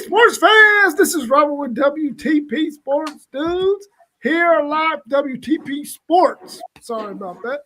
Sports fans, this is Robert with WTP Sports Dudes. Here live, WTP Sports. Sorry about that.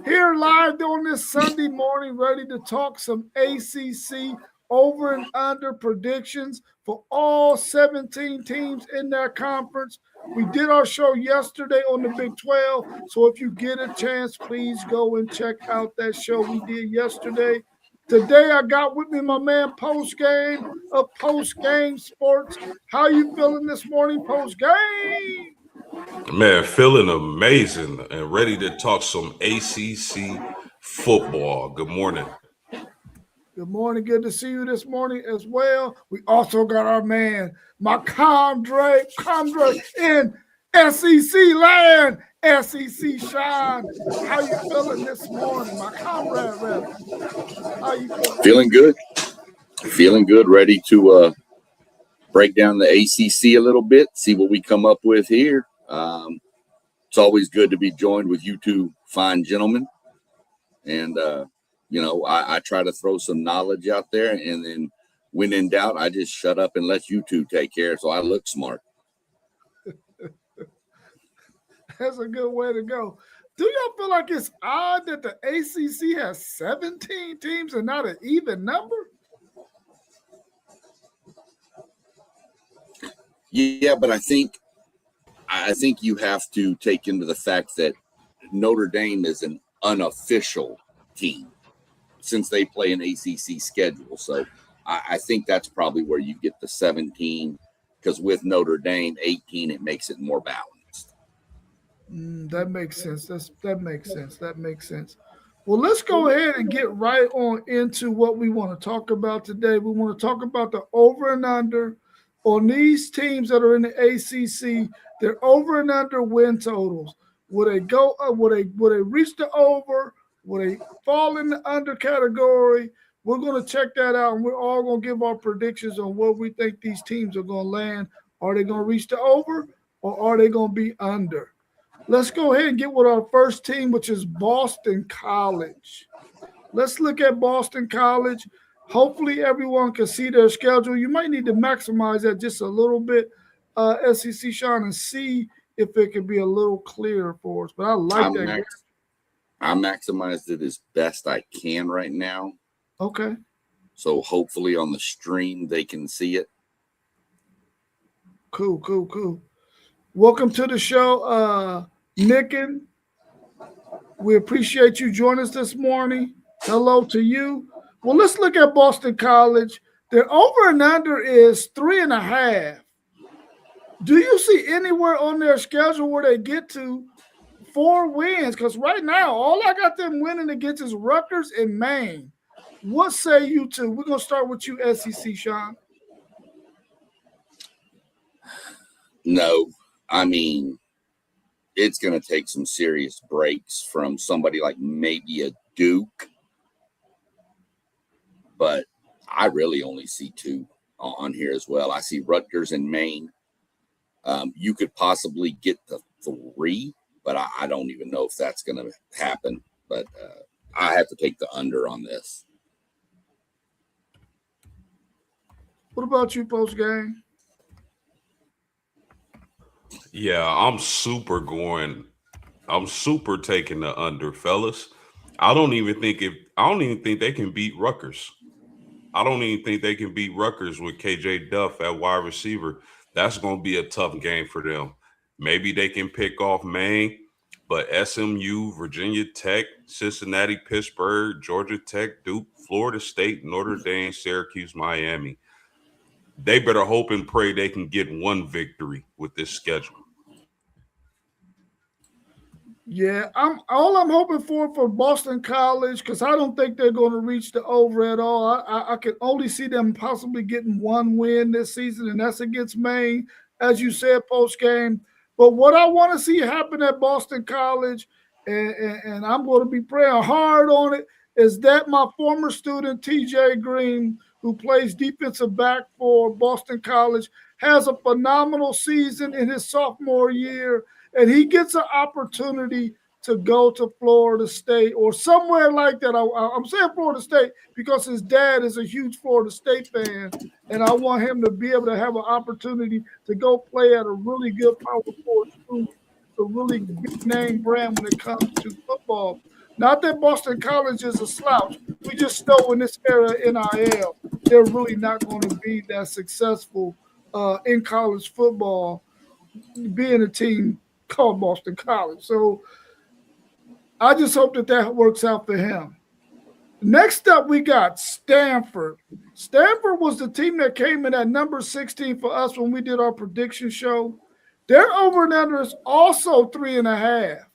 Here live on this Sunday morning, ready to talk some ACC over and under predictions for all 17 teams in that conference. We did our show yesterday on the Big 12, so if you get a chance, please go and check out that show we did yesterday. Today I got with me my man Post Game of Post Game Sports. How you feeling this morning, Post Game? Man, feeling amazing and ready to talk some ACC football. Good morning. Good morning. Good to see you this morning as well. We also got our man, my Condre in SEC land, SEC Shine. How you feeling this morning, my comrade? How you feeling? Feeling good. Ready to break down the ACC a little bit, see what we come up with here. It's always good to be joined with you two fine gentlemen. And, I try to throw some knowledge out there, and then when in doubt, I just shut up and let you two take care so I look smart. That's a good way to go. Do y'all feel like it's odd that the ACC has 17 teams and not an even number? Yeah, but I think you have to take into the fact that Notre Dame is an unofficial team since they play an ACC schedule. So I think that's probably where you get the 17, because with Notre Dame 18, it makes it more balanced. That makes sense. That makes sense. Well, let's go ahead and get right on into what we want to talk about today. We want to talk about the over and under on these teams that are in the ACC. Their over and under win totals. Will they go up? Will they reach the over? Will they fall in the under category? We're going to check that out, and we're all going to give our predictions on where we think these teams are going to land. Are they going to reach the over, or are they going to be under? Let's go ahead and get with our first team, which is Boston College. Let's look at Boston College. Hopefully everyone can see their schedule. You might need to maximize that just a little bit, SEC Sean, and see if it can be a little clearer for us. But I like that. I maximized it as best I can right now. Okay. So hopefully on the stream they can see it. Cool. Welcome to the show, Nicken. We appreciate you joining us this morning. Hello to you. Well, let's look at Boston College. Their over and under is 3.5. Do you see anywhere on their schedule where they get to 4 wins? Because right now, all I got them winning against is Rutgers and Maine. What say you two? We're going to start with you, SEC, Sean. No, I mean, it's going to take some serious breaks from somebody like maybe a Duke. But I really only see 2 on here as well. I see Rutgers and Maine. You could possibly get to 3, but I don't even know if that's going to happen. But I have to take the under on this. What about you, Post Game? Yeah, I'm super taking the under, fellas. I don't even think they can beat Rutgers. I don't even think they can beat Rutgers with KJ Duff at wide receiver. That's going to be a tough game for them. Maybe they can pick off Maine, but SMU, Virginia Tech, Cincinnati, Pittsburgh, Georgia Tech, Duke, Florida State, Notre Dame, Syracuse, Miami. They better hope and pray they can get 1 victory with this schedule. Yeah, I'm hoping for Boston College, because I don't think they're going to reach the over at all. I can only see them possibly getting 1 win this season, and that's against Maine, as you said, post game. But what I want to see happen at Boston College, and I'm going to be praying hard on it, is that my former student, TJ Green, who plays defensive back for Boston College, has a phenomenal season in his sophomore year, and he gets an opportunity to go to Florida State or somewhere like that. I'm saying Florida State because his dad is a huge Florida State fan, and I want him to be able to have an opportunity to go play at a really good Power 4 school. It's a really big name brand when it comes to football. Not that Boston College is a slouch. We just know in this era NIL, they're really not going to be that successful in college football, being a team called Boston College. So I just hope that works out for him. Next up, we got Stanford. Stanford was the team that came in at number 16 for us when we did our prediction show. Their over and under is also 3.5.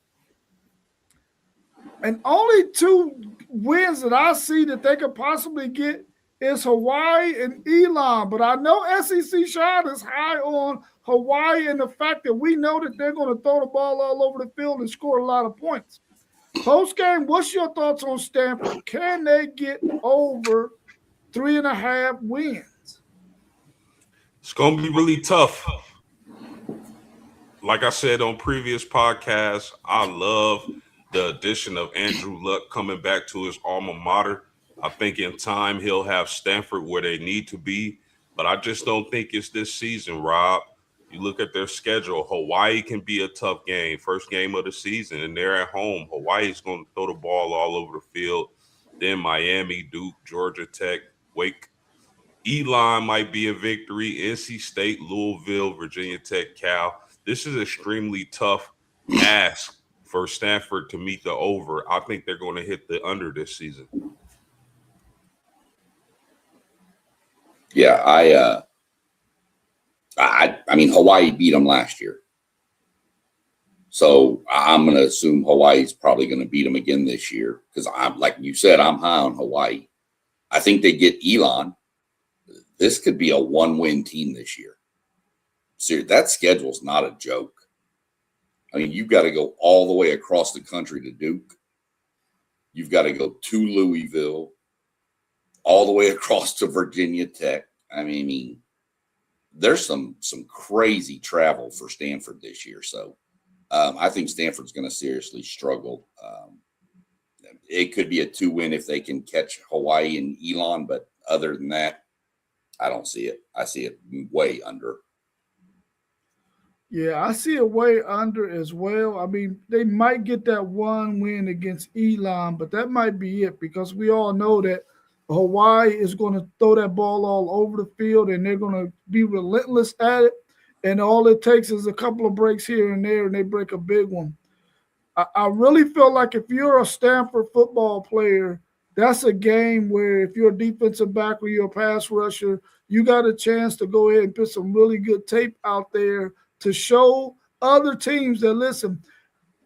And only 2 wins that I see that they could possibly get is Hawaii and Elon. But I know SEC Sean is high on Hawaii and the fact that we know that they're going to throw the ball all over the field and score a lot of points. Post game, what's your thoughts on Stanford? Can they get over 3.5 wins? It's going to be really tough. Like I said on previous podcasts, I love the addition of Andrew Luck coming back to his alma mater. I think in time he'll have Stanford where they need to be, but I just don't think it's this season, Rob. You look at their schedule, Hawaii can be a tough game, first game of the season, and they're at home. Hawaii's going to throw the ball all over the field. Then Miami, Duke, Georgia Tech, Wake. Elon might be a victory. NC State, Louisville, Virginia Tech, Cal. This is extremely tough ask for Stanford to meet the over. I think they're going to hit the under this season. Yeah, I mean, Hawaii beat them last year. So I'm going to assume Hawaii's probably going to beat them again this year because I'm, like you said, I'm high on Hawaii. I think they get Elon. This could be a 1-win team this year. Seriously, that schedule's not a joke. I mean, you've got to go all the way across the country to Duke. You've got to go to Louisville, all the way across to Virginia Tech. I mean, there's some crazy travel for Stanford this year. So I think Stanford's going to seriously struggle. It could be a 2-win if they can catch Hawaii and Elon, but other than that, I don't see it. I see it way under. Yeah, I see it way under as well. I mean, they might get that 1 win against Elon, but that might be it because we all know that Hawaii is going to throw that ball all over the field and they're going to be relentless at it. And all it takes is a couple of breaks here and there and they break a big one. I really feel like if you're a Stanford football player, that's a game where if you're a defensive back or you're a pass rusher, you got a chance to go ahead and put some really good tape out there to show other teams that, listen,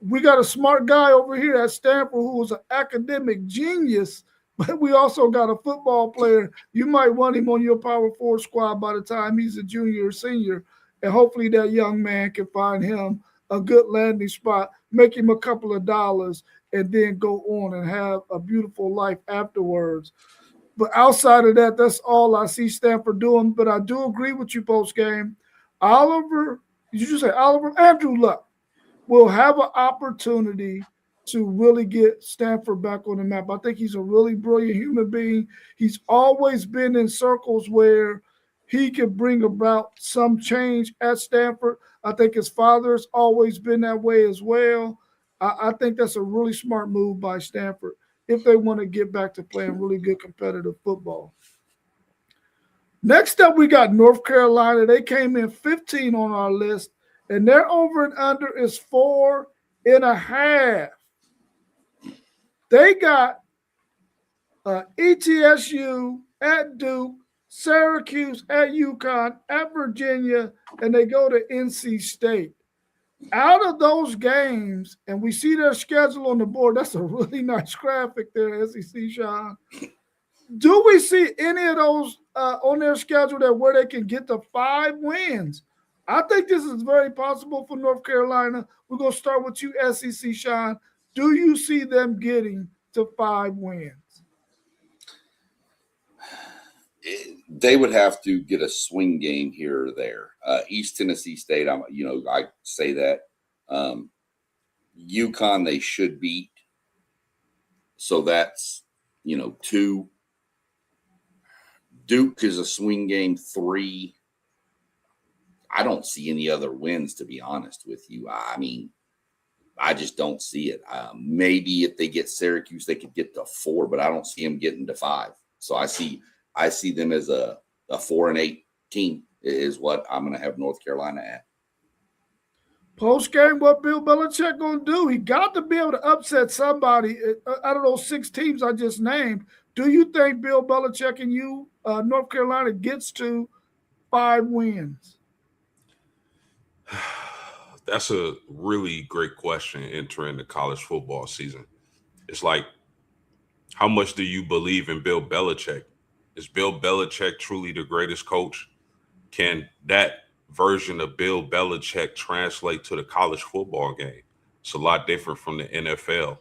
we got a smart guy over here at Stanford who was an academic genius, but we also got a football player. You might want him on your Power 4 squad by the time he's a junior or senior, and hopefully that young man can find him a good landing spot, make him a couple of dollars, and then go on and have a beautiful life afterwards. But outside of that, that's all I see Stanford doing. But I do agree with you post game. Andrew Luck will have an opportunity to really get Stanford back on the map. I think he's a really brilliant human being. He's always been in circles where he can bring about some change at Stanford. I think his father's always been that way as well. I think that's a really smart move by Stanford if they want to get back to playing really good competitive football. Next up, we got North Carolina. They came in 15 on our list, and their over and under is 4.5. They got ETSU at Duke, Syracuse at UConn, at Virginia, and they go to NC State. Out of those games, and we see their schedule on the board, that's a really nice graphic there, SEC, Sean. Do we see any of those on their schedule that where they can get to 5 wins? I think this is very possible for North Carolina. We're going to start with you, SEC, Sean. Do you see them getting to 5 wins? They would have to get a swing game here or there. East Tennessee State, I say that. UConn they should beat. So that's, 2. Duke is a swing game 3. I don't see any other wins, to be honest with you. I mean, I just don't see it. Maybe if they get Syracuse, they could get to 4, but I don't see them getting to 5. So I see them as a 4-8 team is what I'm going to have North Carolina at. Post game, what Bill Belichick going to do? He got to be able to upset somebody out of those 6 teams I just named. Do you think Bill Belichick and North Carolina gets to 5 wins? That's a really great question entering the college football season. It's like, how much do you believe in Bill Belichick? Is Bill Belichick truly the greatest coach? Can that version of Bill Belichick translate to the college football game? It's a lot different from the NFL.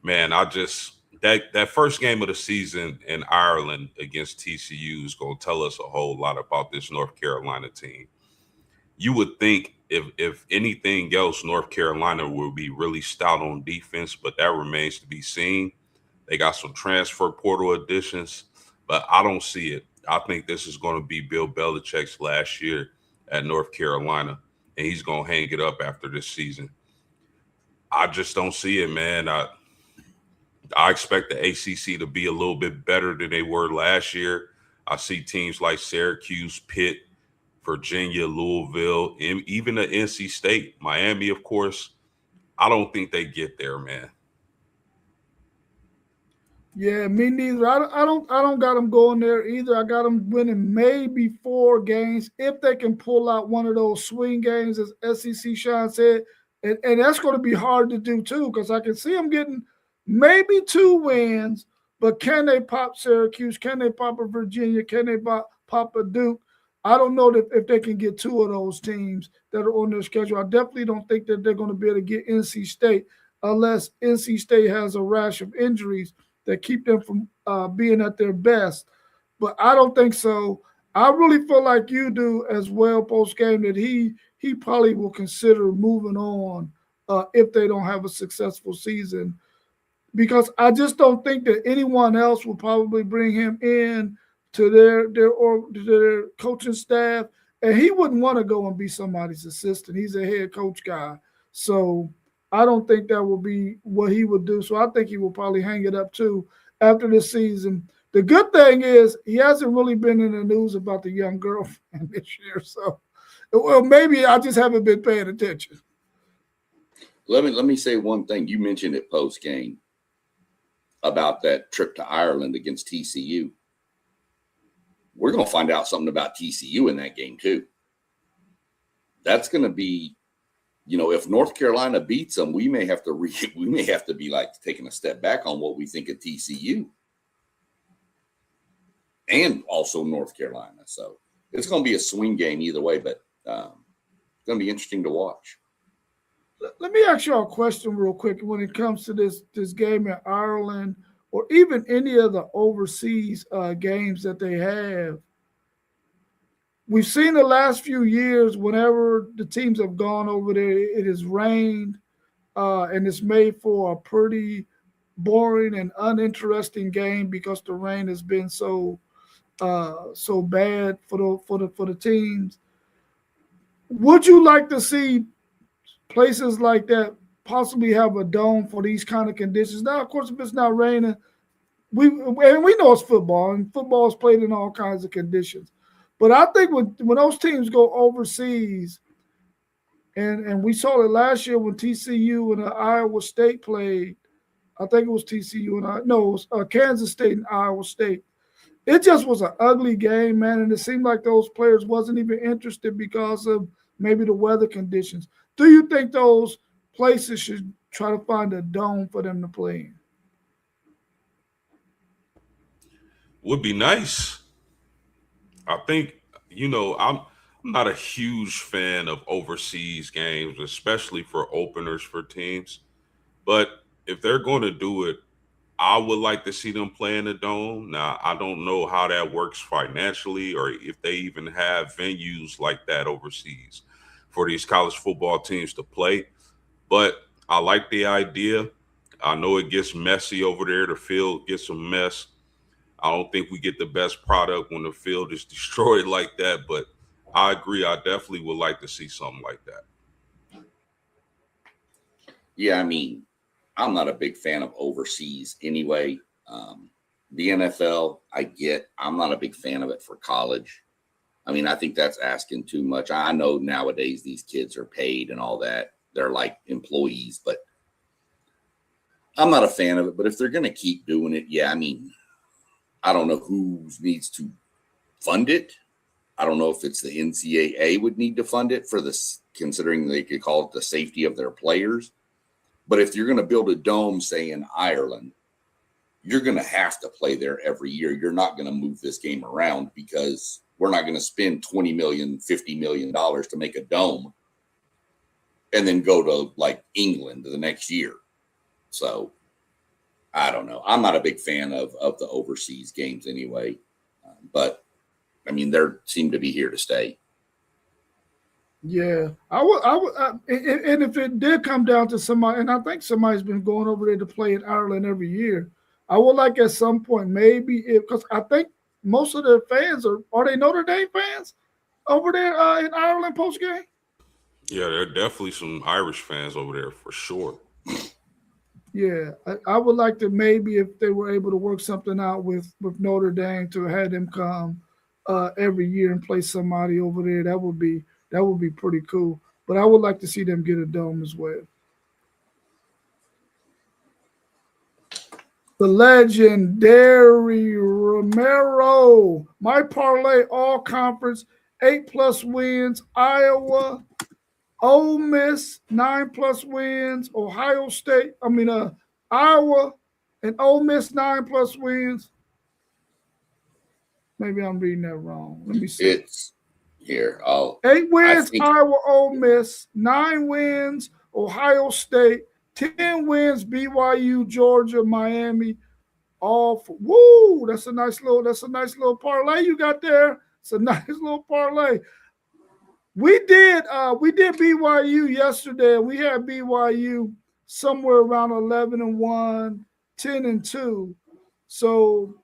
Man, that first game of the season in Ireland against TCU is going to tell us a whole lot about this North Carolina team. You would think if anything else, North Carolina will be really stout on defense, but that remains to be seen. They got some transfer portal additions, but I don't see it. I think this is going to be Bill Belichick's last year at North Carolina, and he's going to hang it up after this season. I just don't see it, man. I expect the ACC to be a little bit better than they were last year. I see teams like Syracuse, Pitt, Virginia, Louisville, and even the NC State, Miami, of course. I don't think they get there, man. Yeah, me neither. I don't got them going there either. I got them winning maybe 4 games if they can pull out one of those swing games, as SEC Sean said, and that's going to be hard to do too, because I can see them getting maybe 2 wins, but can they pop Syracuse? Can they pop a Virginia? Can they pop a Duke? I don't know if they can get 2 of those teams that are on their schedule. I definitely don't think that they're going to be able to get NC State unless NC State has a rash of injuries that keep them from being at their best. But I don't think so. I really feel like you do as well post game that he probably will consider moving on if they don't have a successful season, because I just don't think that anyone else will probably bring him in to their coaching staff, and he wouldn't want to go and be somebody's assistant. He's a head coach guy, so I don't think that will be what he would do. So I think he will probably hang it up too after this season. The good thing is he hasn't really been in the news about the young girlfriend this year. So, well, maybe I just haven't been paying attention. Let me say one thing. You mentioned it post game about that trip to Ireland against TCU. We're going to find out something about TCU in that game too. That's going to be, if North Carolina beats them, we may have to be like taking a step back on what we think of TCU and also North Carolina. So it's going to be a swing game either way, but it's going to be interesting to watch. Let me ask you a question real quick when it comes to this game in Ireland or even any of the overseas games that they have. We've seen the last few years, whenever the teams have gone over there, it has rained, and it's made for a pretty boring and uninteresting game because the rain has been so bad for the teams. Would you like to see places like that possibly have a dome for these kind of conditions? Now, of course, if it's not raining, we know it's football, and football is played in all kinds of conditions. But I think when those teams go overseas, and we saw it last year when TCU and Iowa State played, I think it was TCU and it was Kansas State and Iowa State. It just was an ugly game, man, and it seemed like those players wasn't even interested because of maybe the weather conditions. Do you think those places should try to find a dome for them to play in? Would be nice. I think, I'm not a huge fan of overseas games, especially for openers for teams. But if they're going to do it, I would like to see them play in the dome. Now, I don't know how that works financially or if they even have venues like that overseas for these college football teams to play. But I like the idea. I know it gets messy over there. The field gets a mess. I don't think we get the best product when the field is destroyed like that, but I agree. I definitely would like to see something like that. Yeah, I mean, I'm not a big fan of overseas anyway. The NFL, I get. I'm not a big fan of it for college. I mean, I think that's asking too much. I know nowadays these kids are paid and all that. They're like employees, but I'm not a fan of it. But if they're going to keep doing it, yeah, I mean, I don't know who needs to fund it. I don't know if it's the NCAA would need to fund it for this, considering they could call it the safety of their players. But if you're going to build a dome, say in Ireland, you're going to have to play there every year. You're not going to move this game around because we're not going to spend $20 million, $50 million to make a dome and then go to like England the next year. So I don't know. I'm not a big fan of the overseas games anyway. But I mean, they seem to be here to stay. Yeah, and if it did come down to somebody, and I think somebody's been going over there to play in Ireland every year, I would like at some point maybe because I think most of their fans are they Notre Dame fans over there in Ireland post game. Yeah, there are definitely some Irish fans over there for sure. Yeah, I would like to maybe if they were able to work something out with Notre Dame to have them come every year and play somebody over there. That would be pretty cool. But I would like to see them get a dome as well. The legendary Romero, my parlay all conference, 8+ wins. Iowa, Ole Miss, 9+ wins. Ohio State, Iowa and Ole Miss, 9+ wins. Maybe I'm reading that wrong. Let me see. It's here. 8 wins, Iowa, Ole Miss, 9 wins, Ohio State, 10 wins, BYU, Georgia, Miami. Woo! That's a nice little parlay you got there. It's a nice little parlay. We did BYU yesterday. We had BYU somewhere around 11-1, 10-2. So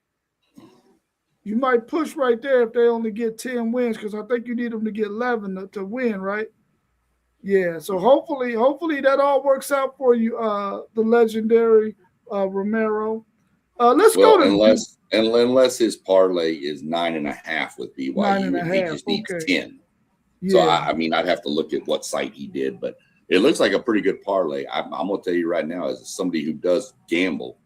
you might push right there if they only get 10 wins because I think you need them to get 11 to win, right? Yeah. So hopefully that all works out for you, the legendary Romero. Let's go to unless his parlay is 9.5 with BYU, 9.5. He just needs 10. Yeah. So I mean, I'd have to look at what site he did, but it looks like a pretty good parlay. I'm going to tell you right now, as somebody who does gamble,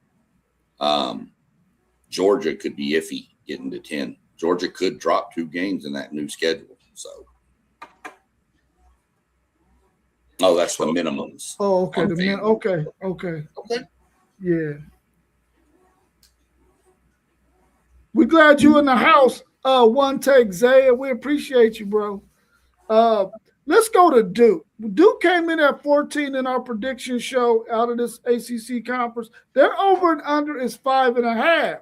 Georgia could be iffy getting to 10. Georgia could drop 2 games in that new schedule. So, that's the minimums. Oh, okay. Okay. Yeah. We're glad you in the house. One take, Zaya. We appreciate you, bro. Let's go to Duke. Duke came in at 14 in our prediction show out of this ACC conference. Their over and under is 5.5.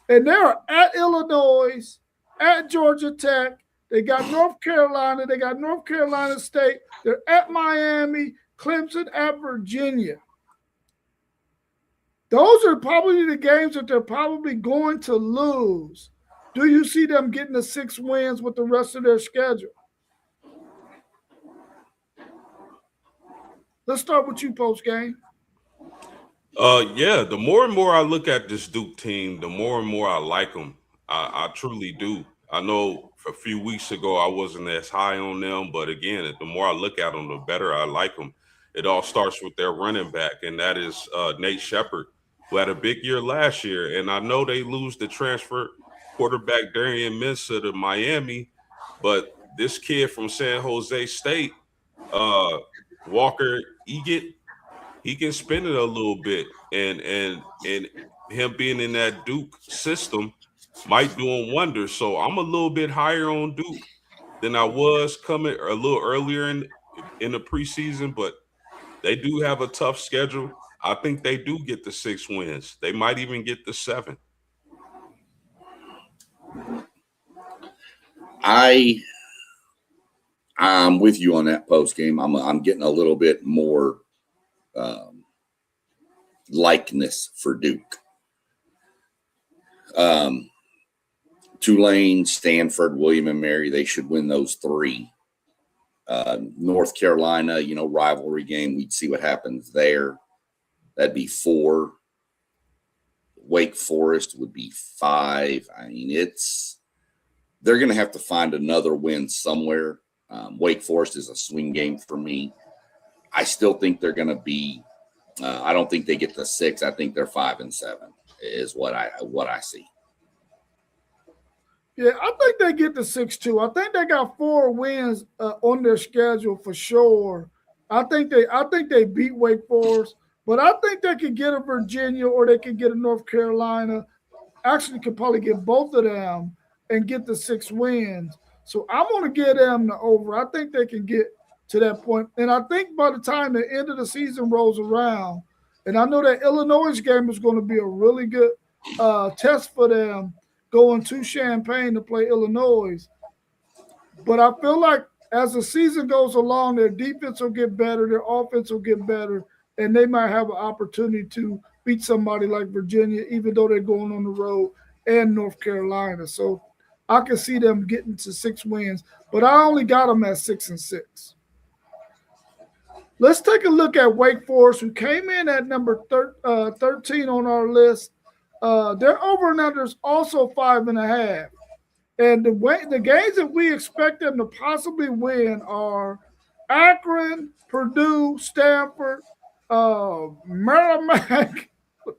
And they're at Illinois, at Georgia Tech. They got North Carolina. They got North Carolina State. They're at Miami, Clemson, at Virginia. Those are probably the games that they're probably going to lose. Do you see them getting the 6 wins with the rest of their schedule? Let's start with you, post game. Yeah, the more and more I look at this Duke team, the more and more I like them. I truly do. I know a few weeks ago I wasn't as high on them, but again, the more I look at them, the better I like them. It all starts with their running back, and that is Nate Shepard, who had a big year last year. And I know they lose the transfer quarterback Darian Mensah to Miami, but this kid from San Jose State, Walker Eget, he can spin it a little bit, and him being in that Duke system might do him wonders. So I'm a little bit higher on Duke than I was coming a little earlier in the preseason, but they do have a tough schedule. I think they do get the 6 wins. They might even get the 7. I'm with you on that post game. I'm getting a little bit more likeness for Duke. Tulane, Stanford, William and Mary, they should win those three. North Carolina, rivalry game. We'd see what happens there. That'd be 4. Wake Forest would be 5. I mean, they're going to have to find another win somewhere. Wake Forest is a swing game for me. I still think they're going to be. I don't think they get to 6. I think they're 5 and 7 is what I see. Yeah, I think they get to 6 too. I think they got 4 wins on their schedule for sure. I think they beat Wake Forest, but I think they could get a Virginia or they could get a North Carolina. Actually, could probably get both of them and get the 6 wins. So I'm going to get them the over. I think they can get to that point. And I think by the time the end of the season rolls around, and I know that Illinois game is going to be a really good test for them going to Champaign to play Illinois. But I feel like as the season goes along, their defense will get better, their offense will get better, and they might have an opportunity to beat somebody like Virginia, even though they're going on the road, and North Carolina. So I can see them getting to 6 wins, but I only got them at 6 and 6. Let's take a look at Wake Forest, who came in at number 13 on our list. Their over and under is also 5.5. And the games that we expect them to possibly win are Akron, Purdue, Stanford, Merrimack.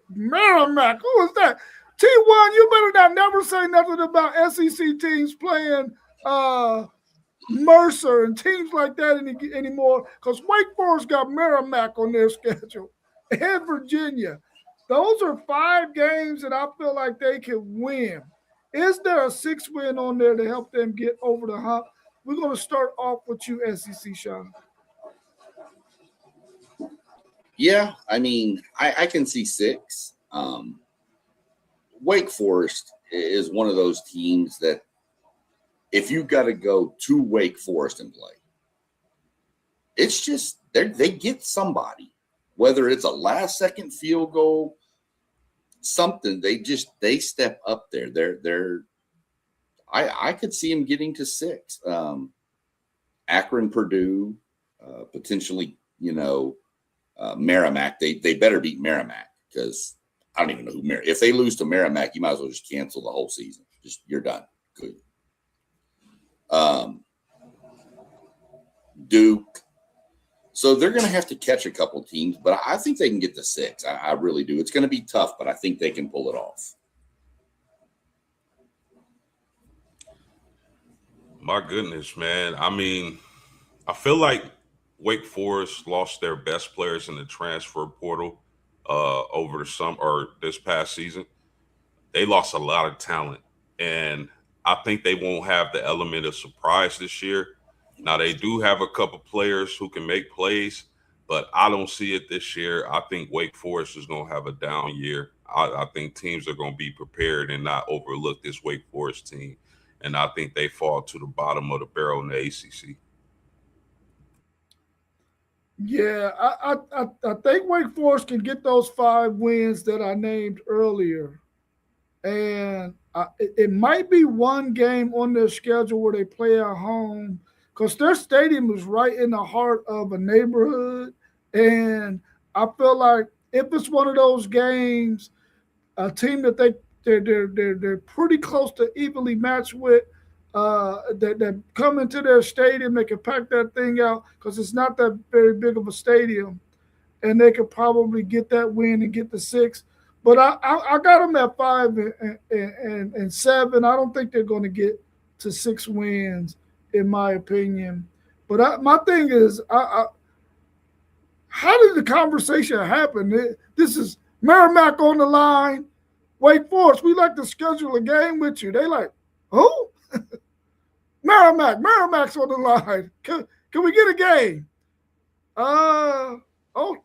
Merrimack, who is that? T1, you better not never say nothing about SEC teams playing Mercer and teams like that anymore, because Wake Forest got Merrimack on their schedule and Virginia. Those are 5 games that I feel like they can win. Is there a 6 win on there to help them get over the hump? We're going to start off with you, SEC, Sean. Yeah, I mean, I can see 6. Wake Forest is one of those teams that if you got to go to Wake Forest and play, it's just they get somebody. Whether it's a last-second field goal, something, they step up there. I could see them getting to 6. Akron, Purdue, potentially, Merrimack. They better beat Merrimack, because I don't even know who Merrimack. If they lose to Merrimack, you might as well just cancel the whole season. You're done. Good. Duke. So they're going to have to catch a couple teams, but I think they can get to 6. I really do. It's going to be tough, but I think they can pull it off. My goodness, man. I mean, I feel like Wake Forest lost their best players in the transfer portal over the summer or this past season. They lost a lot of talent, and I think they won't have the element of surprise this year. Now, they do have a couple players who can make plays, but I don't see it this year. I think Wake Forest is going to have a down year. I think teams are going to be prepared and not overlook this Wake Forest team, and I think they fall to the bottom of the barrel in the ACC. Yeah, I think Wake Forest can get those 5 wins that I named earlier. And it might be one game on their schedule where they play at home, because their stadium is right in the heart of a neighborhood. And I feel like if it's one of those games, a team that they're pretty close to evenly matched with, that come into their stadium, they can pack that thing out, because it's not that very big of a stadium, and they could probably get that win and get the 6. But I got them at 5 and 7. I don't think they're going to get to 6 wins, in my opinion. But my thing is, how did the conversation happen? This is Merrimack on the line. Wake Forest, we like to schedule a game with you. They like, who? Merrimack's on the line. Can we get a game? Oh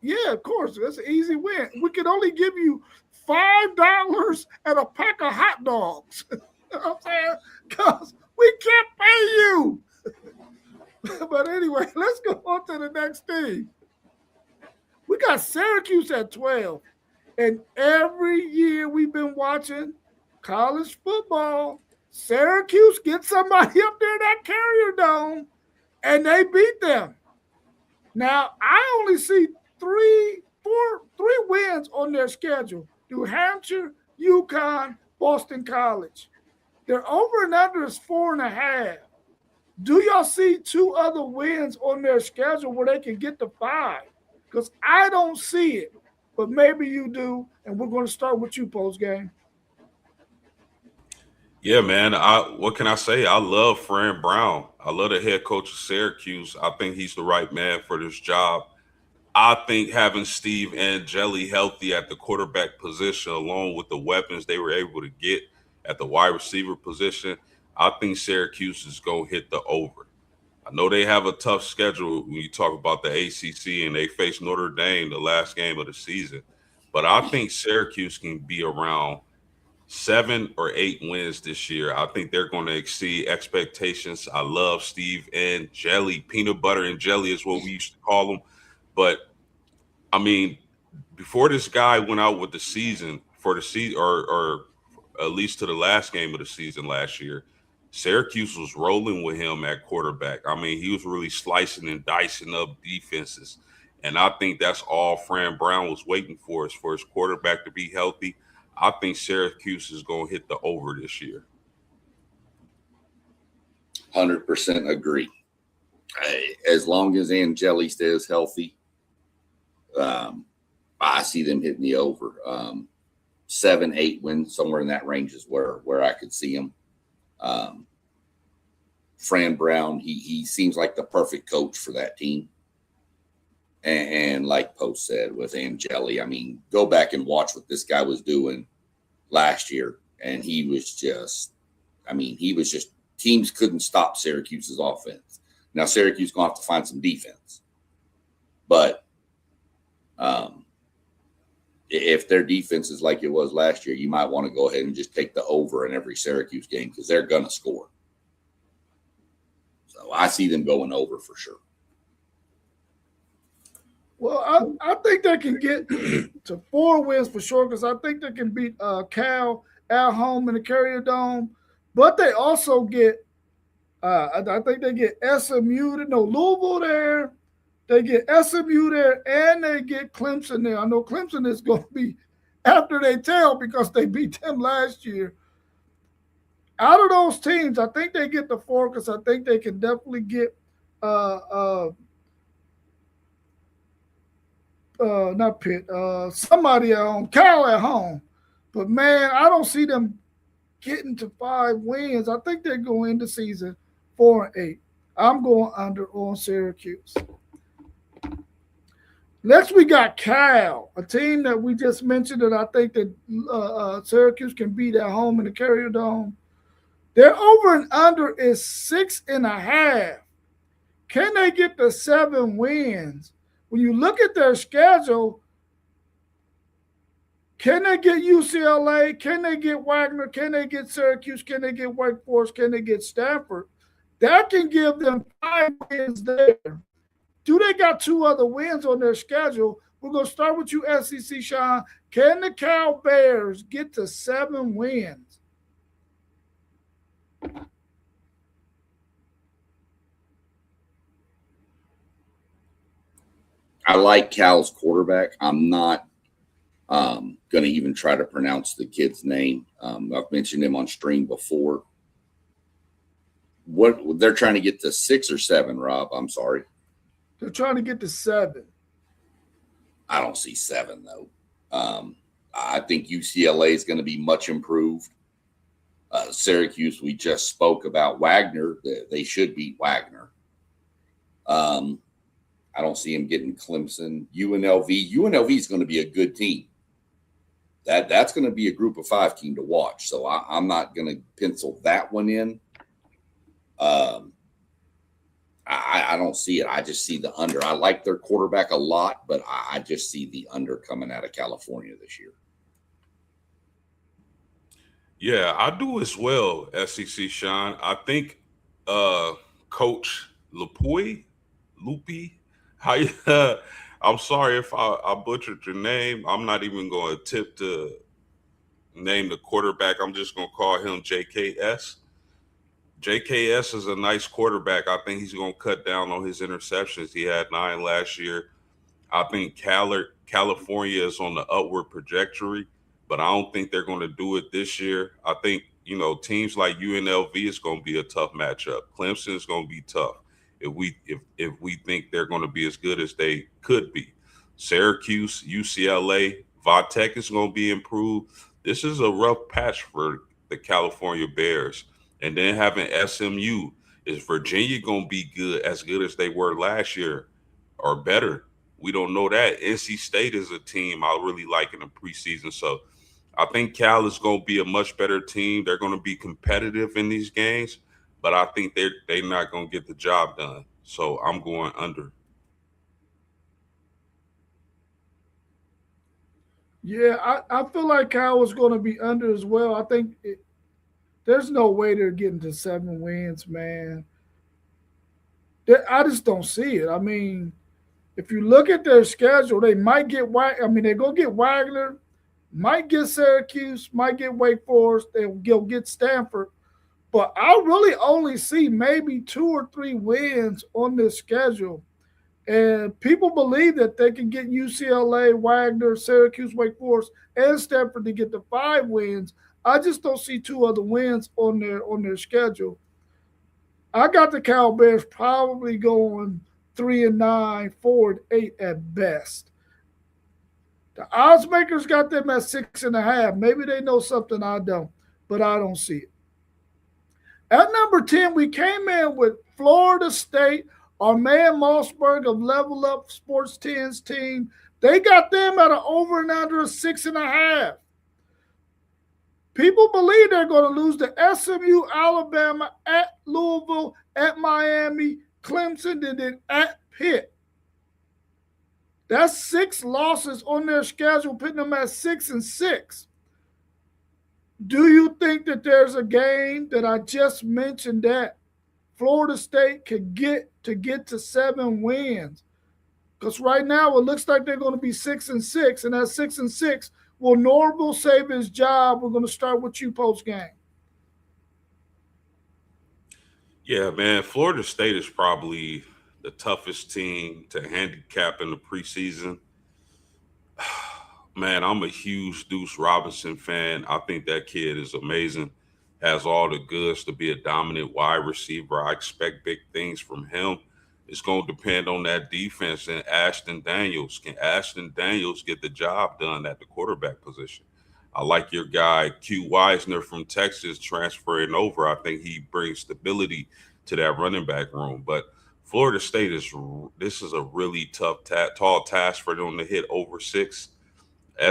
yeah, of course. That's an easy win. We can only give you $5 and a pack of hot dogs. You know what I'm saying? Because we can't pay you. But anyway, let's go on to the next team. We got Syracuse at 12. And every year we've been watching college football, Syracuse gets somebody up there in that Carrier Dome, and they beat them. Now, I only see three wins on their schedule: New Hampshire, UConn, Boston College. Their over and under is 4.5. Do y'all see 2 other wins on their schedule where they can get to 5? Because I don't see it, but maybe you do. And we're going to start with you post game. Yeah, man. What can I say? I love Fran Brown. I love the head coach of Syracuse. I think he's the right man for this job. I think having Steve Angeli healthy at the quarterback position, along with the weapons they were able to get at the wide receiver position, I think Syracuse is going to hit the over. I know they have a tough schedule when you talk about the ACC, and they face Notre Dame the last game of the season. But I think Syracuse can be around 7 or 8 wins this year. I think they're going to exceed expectations. I love Steve Angeli. Peanut butter and jelly is what we used to call him. But I mean, before this guy went out with the season for the season, or at least to the last game of the season last year, Syracuse was rolling with him at quarterback. I mean, he was really slicing and dicing up defenses. And I think that's all Fran Brown was waiting for, is for his quarterback to be healthy. I think Syracuse is going to hit the over this year. 100% agree. As long as Angeli stays healthy, I see them hitting the over. 7, 8 wins, somewhere in that range is where I could see him. Fran Brown, he seems like the perfect coach for that team. And like Post said with Angeli, I mean, go back and watch what this guy was doing last year. And he was just, teams couldn't stop Syracuse's offense. Now, Syracuse going to have to find some defense. But if their defense is like it was last year, you might want to go ahead and just take the over in every Syracuse game because they're going to score. So I see them going over for sure. Well, I think they can get to 4 wins for sure because I think they can beat Cal at home in the Carrier Dome. But they also get, I think they get Louisville there. They get SMU there, and they get Clemson there. I know Clemson is going to be after they tail because they beat them last year. Out of those teams, I think they get the 4 because I think they can definitely get not Pitt, somebody at home, Cal at home. But, man, I don't see them getting to 5 wins. I think they're going into season 4-8. I'm going under on Syracuse. Next, we got Cal, a team that we just mentioned that I think that Syracuse can beat at home in the Carrier Dome. Their over and under is 6.5. Can they get to 7 wins? When you look at their schedule, can they get UCLA? Can they get Wagner? Can they get Syracuse? Can they get Wake Forest? Can they get Stanford? That can give them 5 wins there. Do they got 2 other wins on their schedule? We're going to start with you, SEC, Sean. Can the Cal Bears get to 7 wins? I like Cal's quarterback. I'm not going to even try to pronounce the kid's name. I've mentioned him on stream before. What they're trying to get to 6 or 7, Rob. I'm sorry. They're trying to get to 7. I don't see 7, though. I think UCLA is going to be much improved. Syracuse, we just spoke about Wagner. They should beat Wagner. I don't see him getting Clemson. UNLV is going to be a good team. That's going to be a group of 5 team to watch. So I'm not going to pencil that one in. I don't see it. I just see the under. I like their quarterback a lot, but I just see the under coming out of California this year. Yeah, I do as well, SEC Sean. I think Coach Lupi, I'm sorry if I butchered your name. I'm not even going to attempt to name the quarterback. I'm just going to call him JKS. JKS is a nice quarterback. I think he's going to cut down on his interceptions. He had 9 last year. I think California is on the upward trajectory, but I don't think they're going to do it this year. I think, teams like UNLV is going to be a tough matchup. Clemson is going to be tough if we think they're going to be as good as they could be. Syracuse, UCLA, Tech is going to be improved. This is a rough patch for the California Bears. And then having SMU, is Virginia going to be as good as they were last year or better? We don't know that. NC State is a team I really like in the preseason. So I think Cal is going to be a much better team. They're going to be competitive in these games, but I think they're not going to get the job done. So I'm going under. Yeah, I feel like Cal was going to be under as well. I think there's no way they're getting to 7 wins, man. I just don't see it. I mean, if you look at their schedule, they might get they're going to get Wagner, might get Syracuse, might get Wake Forest, they'll get Stanford. But I really only see maybe 2 or 3 wins on this schedule. And people believe that they can get UCLA, Wagner, Syracuse, Wake Forest, and Stanford to get the 5 wins. I just don't see 2 other wins on their schedule. I got the Cal Bears probably going 3-9, 4-8 at best. The odds makers got them at 6.5. Maybe they know something I don't, but I don't see it. At number 10, we came in with Florida State, our man Mossberg of Level Up Sports 10's team. They got them at an over and under of 6.5. People believe they're going to lose to SMU, Alabama, at Louisville, at Miami, Clemson, and then at Pitt. That's 6 losses on their schedule, putting them at 6-6. Do you think that there's a game that I just mentioned that Florida State could get to 7 wins? Because right now it looks like they're going to be 6-6, and at 6-6, will Norville save his job? We're going to start with you post game. Yeah, man. Florida State is probably the toughest team to handicap in the preseason. Man, I'm a huge Deuce Robinson fan. I think that kid is amazing. Has all the goods to be a dominant wide receiver. I expect big things from him. It's going to depend on that defense and Ashton Daniels. Can Ashton Daniels get the job done at the quarterback position? I like your guy, Q Wisner from Texas, transferring over. I think he brings stability to that running back room. But Florida State this is a really tough, tall task for them to hit over 6.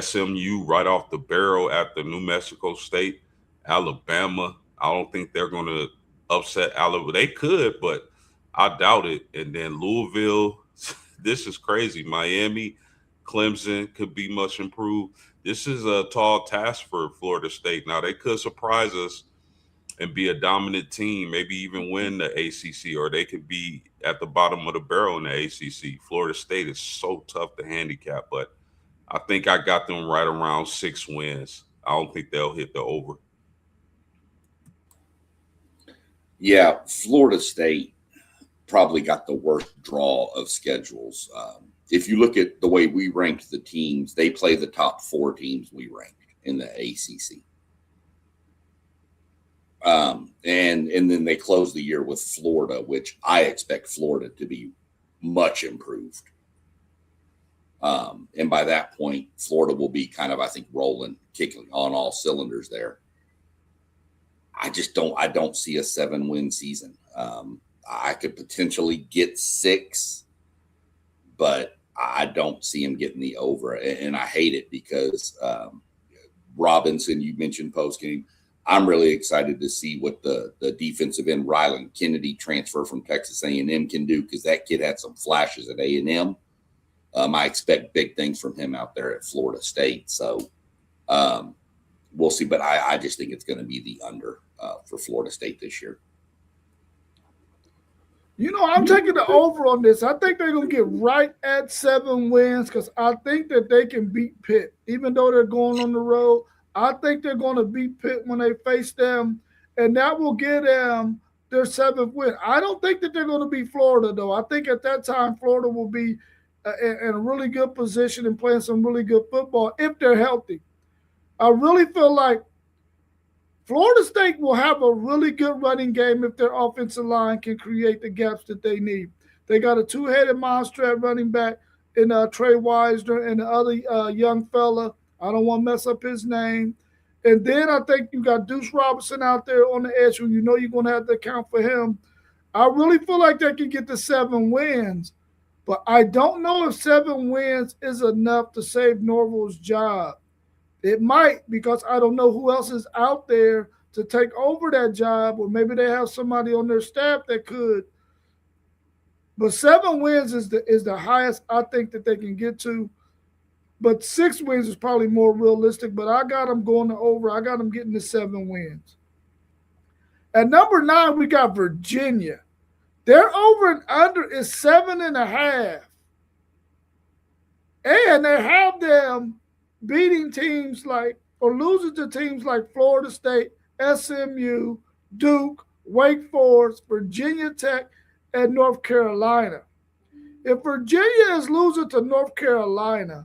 SMU right off the barrel after New Mexico State. Alabama, I don't think they're going to upset Alabama. They could, but I doubt it. And then Louisville, this is crazy. Miami, Clemson could be much improved. This is a tall task for Florida State. Now, they could surprise us and be a dominant team, maybe even win the ACC, or they could be at the bottom of the barrel in the ACC. Florida State is so tough to handicap, but I think I got them right around 6 wins. I don't think they'll hit the over. Yeah, Florida State probably got the worst draw of schedules. If you look at the way we ranked the teams, they play the top 4 teams we ranked in the ACC. And then they close the year with Florida, which I expect Florida to be much improved. And by that point, Florida will be kind of, I think, rolling, kicking on all cylinders there. I don't see a 7-win season. I could potentially get 6, but I don't see him getting the over. And I hate it because Robinson, you mentioned post game. I'm really excited to see what the defensive end Rylan Kennedy transfer from Texas A&M can do, because that kid had some flashes at A&M. I expect big things from him out there at Florida State. So we'll see. But I just think it's going to be the under for Florida State this year. I'm taking the over on this. I think they're going to get right at 7 wins because I think that they can beat Pitt. Even though they're going on the road, I think they're going to beat Pitt when they face them, and that will get them their 7th win. I don't think that they're going to beat Florida, though. I think at that time, Florida will be in a really good position and playing some really good football if they're healthy. I really feel like Florida State will have a really good running game if their offensive line can create the gaps that they need. They got a two-headed monster at running back in Trey Wisner and the other young fella. I don't want to mess up his name. And then I think you got Deuce Robinson out there on the edge who you're going to have to account for him. I really feel like they can get to 7 wins, but I don't know if 7 wins is enough to save Norval's job. It might, because I don't know who else is out there to take over that job, or maybe they have somebody on their staff that could. But 7 wins is the highest I think that they can get to. But 6 wins is probably more realistic. But I got them going to over. I got them getting to 7 wins. At number 9, we got Virginia. Their over and under is 7.5. And they have them beating teams or losing to teams like Florida State, SMU, Duke, Wake Forest, Virginia Tech, and North Carolina. If Virginia is losing to North Carolina,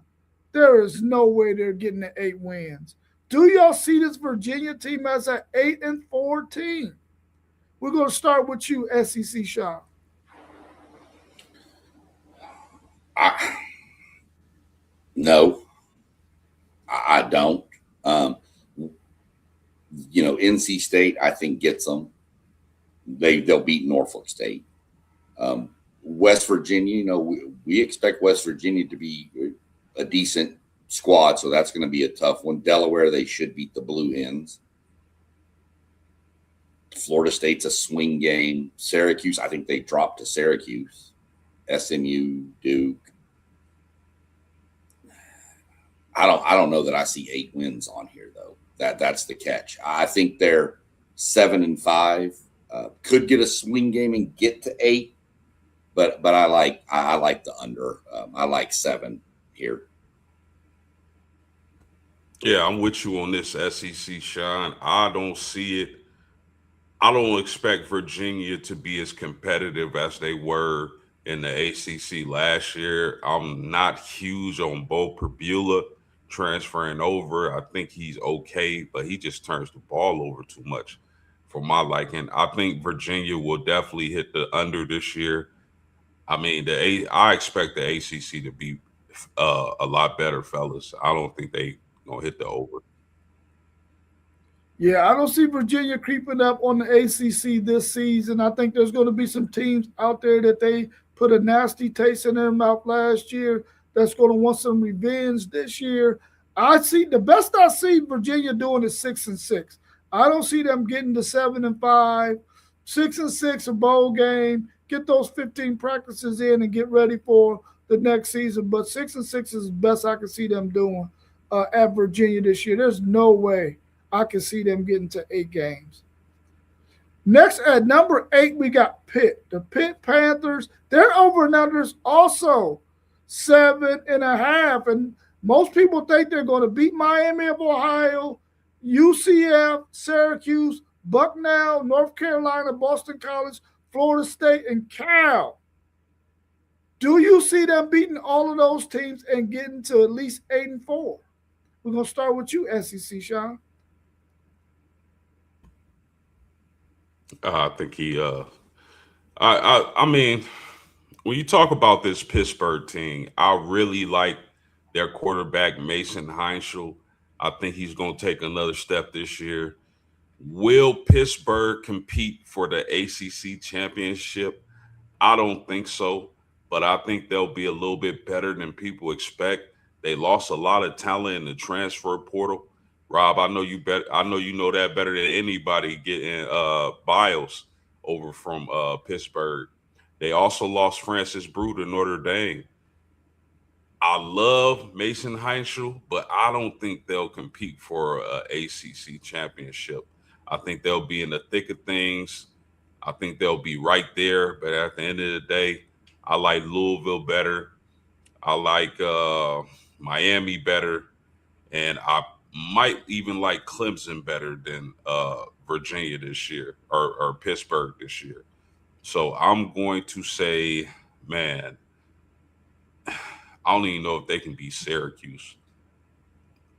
there is no way they're getting the 8 wins. Do y'all see this Virginia team as an 8-4 team? We're going to start with you, SEC Sean. No, I don't. NC State, I think, gets them. They'll beat Norfolk State. West Virginia, we expect West Virginia to be a decent squad, so that's going to be a tough one. Delaware, they should beat the Blue Hens. Florida State's a swing game. Syracuse, I think they dropped to Syracuse. SMU, Duke. I don't know that I see 8 wins on here, though. That's the catch. I think they're 7-5. Could get a swing game and get to 8, but I like the under. I like 7 here. Yeah, I'm with you on this, SEC, Sean. I don't see it. I don't expect Virginia to be as competitive as they were in the ACC last year. I'm not huge on Bo Perbula transferring over. I think he's okay, but he just turns the ball over too much for my liking. I think Virginia will definitely hit the under this year. I mean, I expect the ACC to be a lot better, fellas. I don't think they gonna hit the over. Yeah, I don't see Virginia creeping up on the ACC this season. I think there's going to be some teams out there that they put a nasty taste in their mouth last year that's going to want some revenge this year. The best I see Virginia doing is 6-6. I don't see them getting to 7-5, 6-6 a bowl game. Get those 15 practices in and get ready for the next season. But 6-6 is the best I can see them doing at Virginia this year. There's no way I can see them getting to 8 games. Next, at number 8, we got Pitt. The Pitt Panthers, their over and unders also 7.5. And most people think they're going to beat Miami of Ohio, UCF, Syracuse, Bucknell, North Carolina, Boston College, Florida State, and Cal. Do you see them beating all of those teams and getting to at least 8-4? We're going to start with you, SEC, Sean. I think he. I mean, when you talk about this Pittsburgh team, I really like their quarterback Mason Heinschel. I think he's going to take another step this year. Will Pittsburgh compete for the ACC championship? I don't think so, but I think they'll be a little bit better than people expect. They lost a lot of talent in the transfer portal. Rob, I know you know that better than anybody getting Biles over from Pittsburgh. They also lost Francis Brew to Notre Dame. I love Mason Heinschel, but I don't think they'll compete for a ACC championship. I think they'll be in the thick of things. I think they'll be right there. But at the end of the day, I like Louisville better. I like Miami better, and I might even like Clemson better than Virginia this year or Pittsburgh this year. So I'm going to say, man, I don't even know if they can beat Syracuse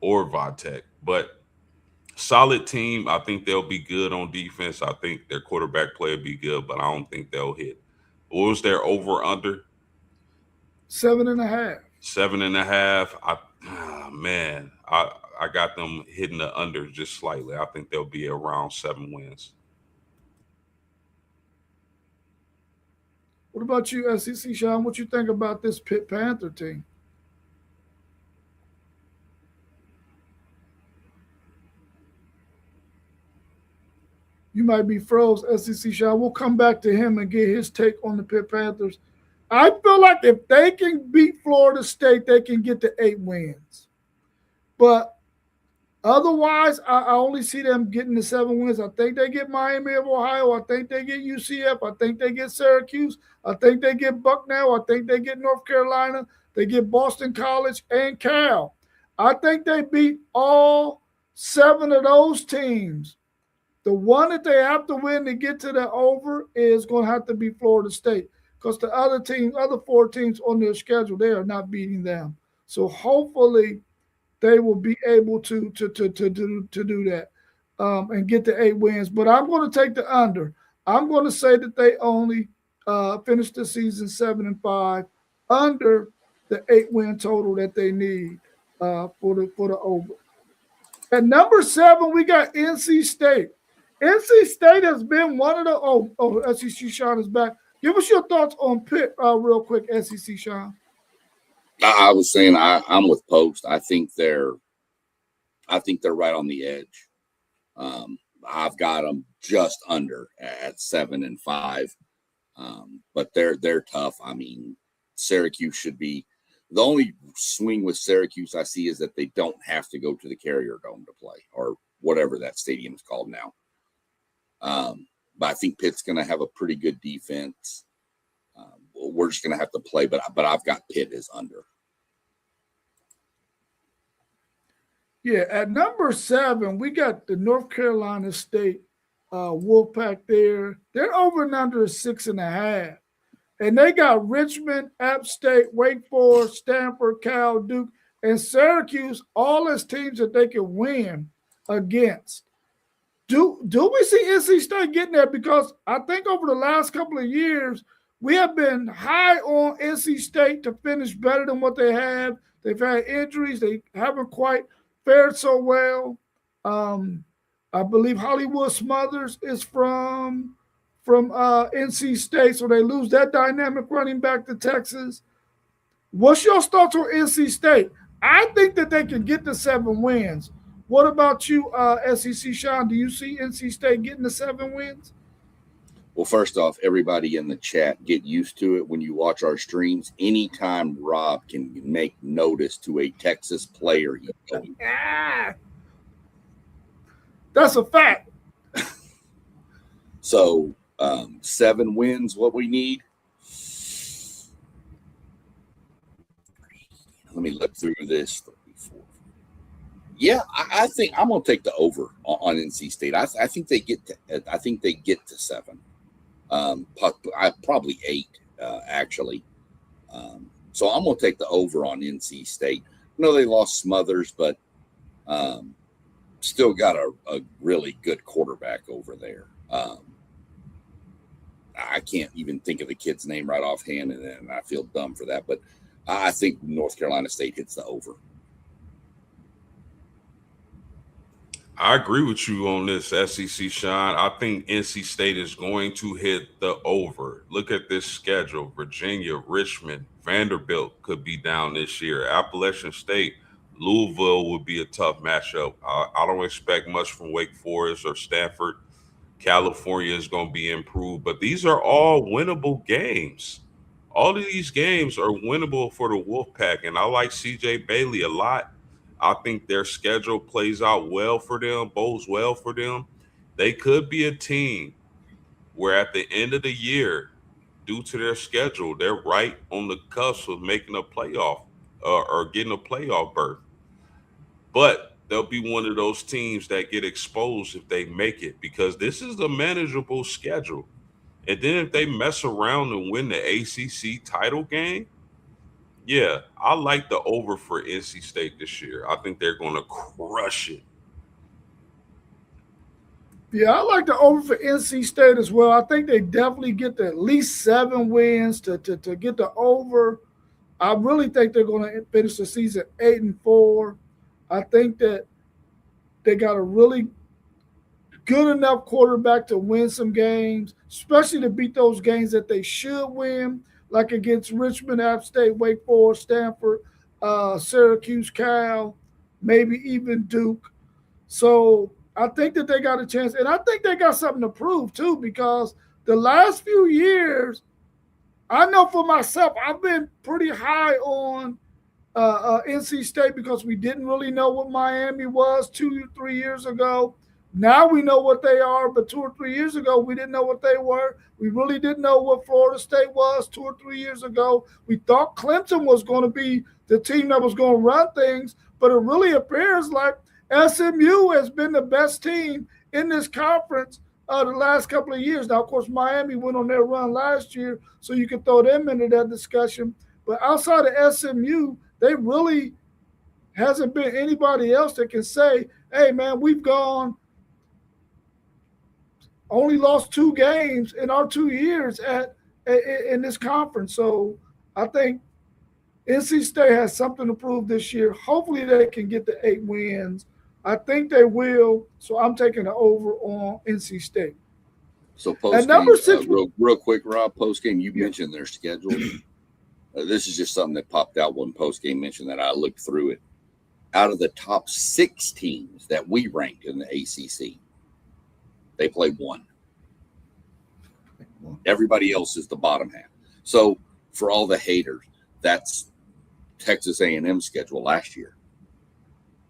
or Vatech, but solid team. I think they'll be good on defense. I think their quarterback play will be good, but I don't think they'll hit. What was their over under? 7.5. 7.5. Man, I got them hitting the under just slightly. I think they'll be around 7 wins. What about you, SEC Sean? What you think about this Pitt Panther team? You might be froze, SEC Sean. We'll come back to him and get his take on the Pitt Panthers. I feel like if they can beat Florida State, they can get to 8 wins. But otherwise, I only see them getting the 7 wins. I think they get Miami of Ohio. I think they get UCF. I think they get Syracuse. I think they get Bucknell. I think they get North Carolina. They get Boston College and Cal. I think they beat all 7 of those teams. The one that they have to win to get to the over is going to have to be Florida State, because the other 4 teams on their schedule, they are not beating them. So hopefully they will be able to do that and get the 8 wins. But I'm going to take the under. I'm going to say that they only finish the season 7-5, under the 8-win total that they need for the over. At number 7, we got NC State. NC State has been one of the SEC Sean is back. Give us your thoughts on Pitt real quick, SEC Sean. I was saying I'm with Post. I think they're right on the edge. I've got them just under at 7-5, but they're tough. I mean, Syracuse should be the only swing with Syracuse I see is that they don't have to go to the Carrier Dome to play, or whatever that stadium is called now. But I think Pitt's going to have a pretty good defense. We're just going to have to play, but I've got Pitt as under. Yeah, at number 7, we got the North Carolina State Wolfpack there. They're over and under 6.5. And they got Richmond, App State, Wake Forest, Stanford, Cal, Duke, and Syracuse, all as teams that they can win against. Do we see NC State getting there? Because I think over the last couple of years, we have been high on NC State to finish better than what they have. They've had injuries. They haven't quite fared so well. I believe Hollywood Smothers is from NC State, so they lose that dynamic running back to Texas. What's your thoughts on NC State? I think that they can get the 7 wins. What about you, SEC Sean? Do you see NC State getting the 7 wins? Well, first off, everybody in the chat, get used to it when you watch our streams. Anytime Rob can make notice to a Texas player, that's a fact. So 7 wins, what we need. Let me look through this. Yeah, I think I'm going to take the over on NC State. I think they get to 7. Probably 8 actually. So I'm going to take the over on NC State. I know they lost Smothers, but still got a really good quarterback over there. I can't even think of the kid's name right offhand, and I feel dumb for that. But I think North Carolina State hits the over. I agree with you on this, SEC Sean. I think NC State is going to hit the over. Look at this schedule. Virginia, Richmond, Vanderbilt could be down this year. Appalachian State, Louisville would be a tough matchup. I don't expect much from Wake Forest or Stanford. California is going to be improved, but these are all winnable games. All of these games are winnable for the Wolfpack, and I like CJ Bailey a lot. I think their schedule plays out well for them, bodes well for them. They could be a team where at the end of the year, due to their schedule, they're right on the cusp of making a playoff or getting a playoff berth. But they'll be one of those teams that get exposed if they make it because this is a manageable schedule. And then if they mess around and win the ACC title game, yeah, I like the over for NC State this year. I think they're going to crush it. Yeah, I like the over for NC State as well. I think they definitely get to at least 7 wins to get the over. I really think they're going to finish the season 8-4. I think that they got a really good enough quarterback to win some games, especially to beat those games that they should win, like against Richmond, App State, Wake Forest, Stanford, Syracuse, Cal, maybe even Duke. So I think that they got a chance, and I think they got something to prove too, because the last few years, I know for myself, I've been pretty high on NC State because we didn't really know what Miami was 2-3 years ago. Now we know what they are, but 2 or 3 years ago, we didn't know what they were. We really didn't know what Florida State was 2 or 3 years ago. We thought Clemson was going to be the team that was going to run things, but it really appears like SMU has been the best team in this conference the last couple of years. Now, of course, Miami went on their run last year, so you can throw them into that discussion. But outside of SMU, they really hasn't been anybody else that can say, hey, man, we've gone – only lost 2 games in our 2 years in this conference. So I think NC State has something to prove this year. Hopefully they can get the 8 wins. I think they will. So I'm taking the over on NC State. So post game, real quick, Rob. Post game, you mentioned their schedule. This is just something that popped out when post game mentioned that I looked through it. Out of the top 6 teams that we ranked in the ACC, they play 1. Everybody else is the bottom half. So for all the haters, that's Texas A&M schedule last year.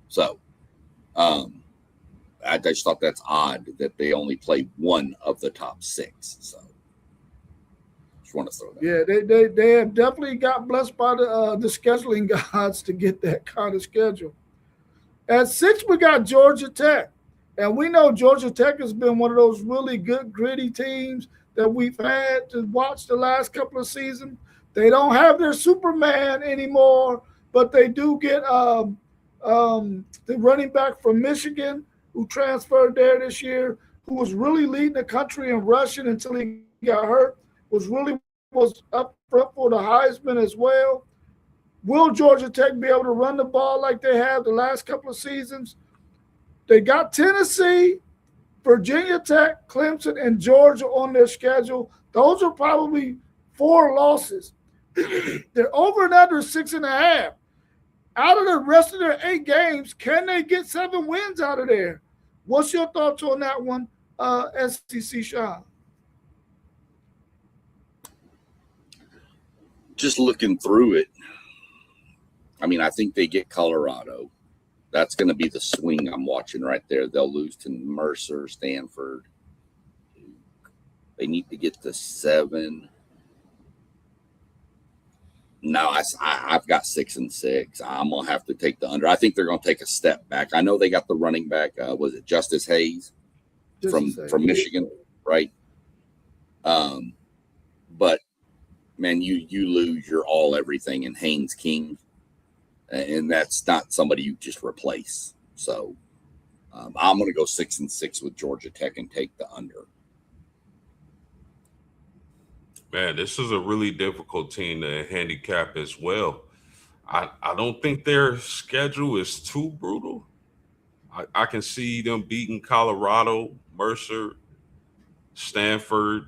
So I just thought that's odd that they only play 1 of the top 6. So just want to throw that. Yeah, they have definitely got blessed by the scheduling gods to get that kind of schedule. At 6, we got Georgia Tech. And we know Georgia Tech has been one of those really good, gritty teams that we've had to watch the last couple of seasons. They don't have their Superman anymore, but they do get the running back from Michigan who transferred there this year, who was really leading the country in rushing until he got hurt, was up front for the Heisman as well. Will Georgia Tech be able to run the ball like they have the last couple of seasons? They got Tennessee, Virginia Tech, Clemson, and Georgia on their schedule. Those are probably 4 losses. They're over and under 6.5. Out of the rest of their 8 games, can they get 7 wins out of there? What's your thoughts on that one, SEC Sean? Just looking through it, I mean, I think they get Colorado. That's going to be the swing I'm watching right there. They'll lose to Mercer, Stanford. They need to get to 7. No, I've got 6-6. I'm going to have to take the under. I think they're going to take a step back. I know they got the running back. Was it Justice Hayes from Michigan, right? But, man, you lose your all everything in Haynes King. And that's not somebody you just replace. So I'm going to go 6-6 with Georgia Tech and take the under. Man, this is a really difficult team to handicap as well. I don't think their schedule is too brutal. I can see them beating Colorado, Mercer, Stanford,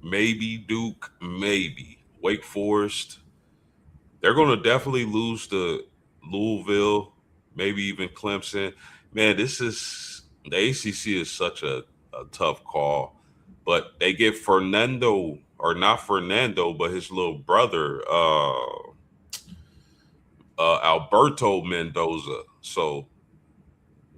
maybe Duke, maybe Wake Forest. They're going to definitely lose to Louisville, maybe even Clemson. Man, the ACC is such a tough call. But they get Fernando, or not Fernando, but his little brother, Alberto Mendoza. So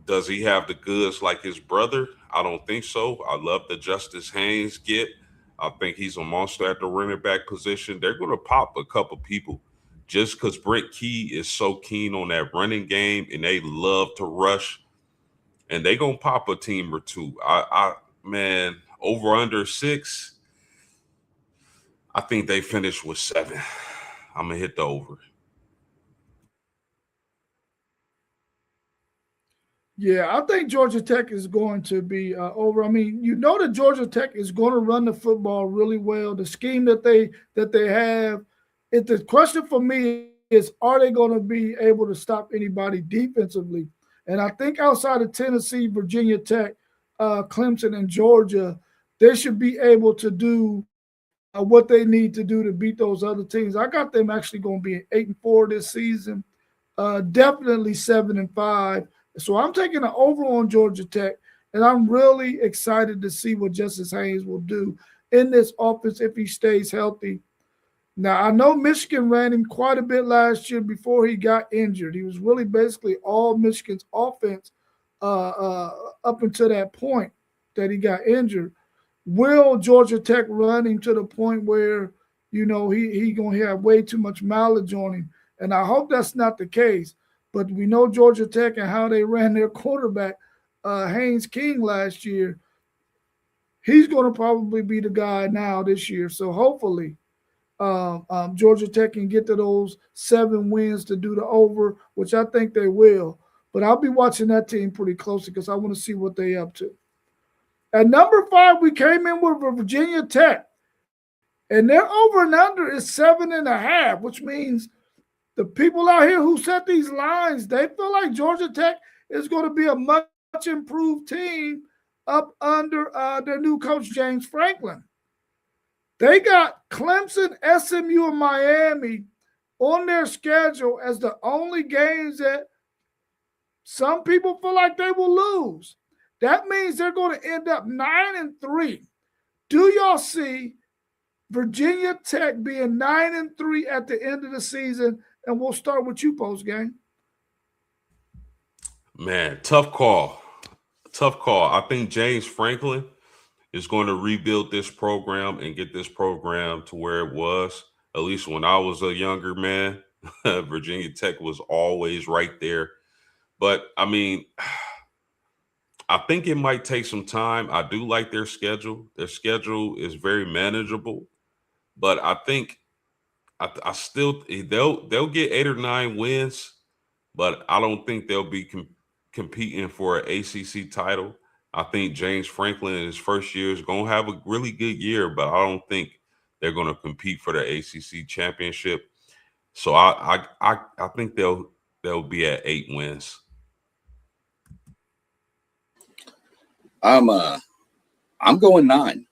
Does he have the goods like his brother? I don't think so. I love the Justice Haynes get. I think he's a monster at the running back position. They're going to pop a couple people just because Brent Key is so keen on that running game and they love to rush, and they going to pop a team or two. Man, over under 6. I think they finish with 7. I'm going to hit the over. Yeah, I think Georgia Tech is going to be over. I mean, you know that Georgia Tech is going to run the football really well. The scheme that they have, the question for me is, are they going to be able to stop anybody defensively? And I think outside of Tennessee, Virginia Tech, Clemson, and Georgia, they should be able to do what they need to do to beat those other teams. I got them actually going to be 8-4 this season, definitely 7-5. So I'm taking an over on Georgia Tech, and I'm really excited to see what Justice Haynes will do in this offense if he stays healthy. Now, I know Michigan ran him quite a bit last year before he got injured. He was really basically all Michigan's offense up until that point that he got injured. Will Georgia Tech run him to the point where, he going to have way too much mileage on him? And I hope that's not the case. But we know Georgia Tech and how they ran their quarterback, Haynes King, last year. He's going to probably be the guy now this year. So hopefully Georgia Tech can get to those 7 wins to do the over, which I think they will. But I'll be watching that team pretty closely because I want to see what they're up to. At number 5, we came in with Virginia Tech. And their over and under is 7.5, which means the people out here who set these lines, they feel like Georgia Tech is going to be a much improved team up under their new coach, James Franklin. They got Clemson, SMU, and Miami on their schedule as the only games that some people feel like they will lose. That means they're going to end up 9-3. Do y'all see Virginia Tech being 9-3 at the end of the season? And we'll start with you, post game. Man, tough call. Tough call. I think James Franklin is going to rebuild this program and get this program to where it was. At least when I was a younger man, Virginia Tech was always right there. But, I mean, I think it might take some time. I do like their schedule. Their schedule is very manageable. But I think I still they'll get 8 or 9 wins, but I don't think they'll be competing for an ACC title. I think James Franklin in his first year is going to have a really good year, but I don't think they're going to compete for the ACC championship. So I think they'll be at 8 wins. I'm going 9.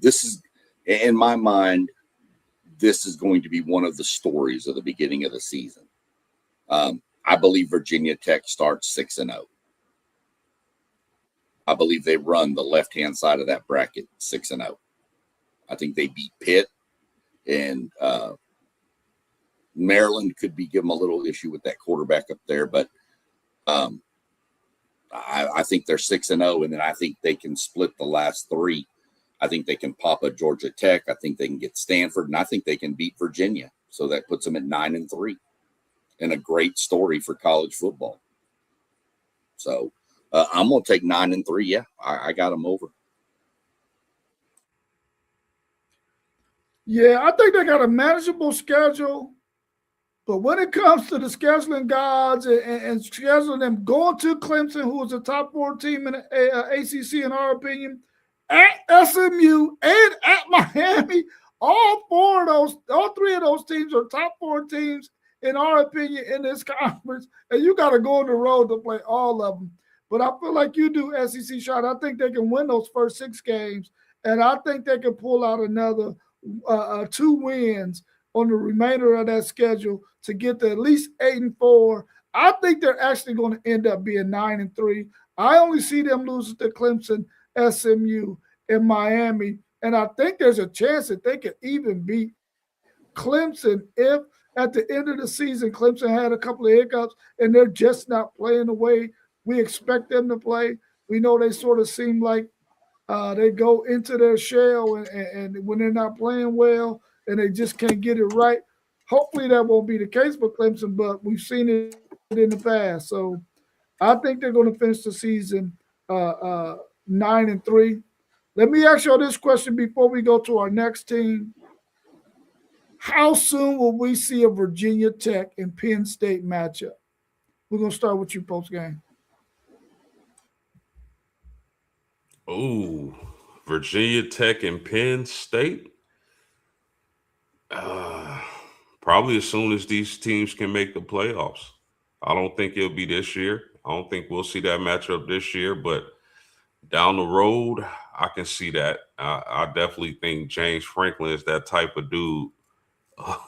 This is, in my mind, this is going to be one of the stories of the beginning of the season. I believe Virginia Tech starts 6-0. I believe they run the left-hand side of that bracket 6-0. I think they beat Pitt, and Maryland could give them a little issue with that quarterback up there, but I think they're 6-0, and then I think they can split the last 3. I think they can pop a Georgia Tech. I think they can get Stanford, and I think they can beat Virginia. So that puts them at 9-3, and a great story for college football. So I'm going to take 9-3. Yeah, I got them over. Yeah, I think they got a manageable schedule. But when it comes to the scheduling gods and scheduling them going to Clemson, who is a top 4 team in the ACC, in our opinion, at SMU and at Miami, all 3 of those teams are top 4 teams, in our opinion, in this conference. And you got to go on the road to play all of them. But I feel like you do, SEC shot. I think they can win those first 6 games. And I think they can pull out another 2 wins on the remainder of that schedule to get to at least 8-4. I think they're actually going to end up being 9-3. I only see them losing to Clemson, SMU, and Miami. And I think there's a chance that they could even beat Clemson if at the end of the season, Clemson had a couple of hiccups, and they're just not playing the way we expect them to play. We know they sort of seem like they go into their shell, and when they're not playing well and they just can't get it right. Hopefully that won't be the case for Clemson, but we've seen it in the past. So I think they're going to finish the season 9-3. Let me ask you this question before we go to our next team. How soon will we see a Virginia Tech and Penn State matchup? We're going to start with you post game. Oh, Virginia Tech and Penn State. Uh, Probably as soon as these teams can make the playoffs. I don't think it'll be this year. I don't think we'll see that matchup this year, but down the road, I can see that. I definitely think James Franklin is that type of dude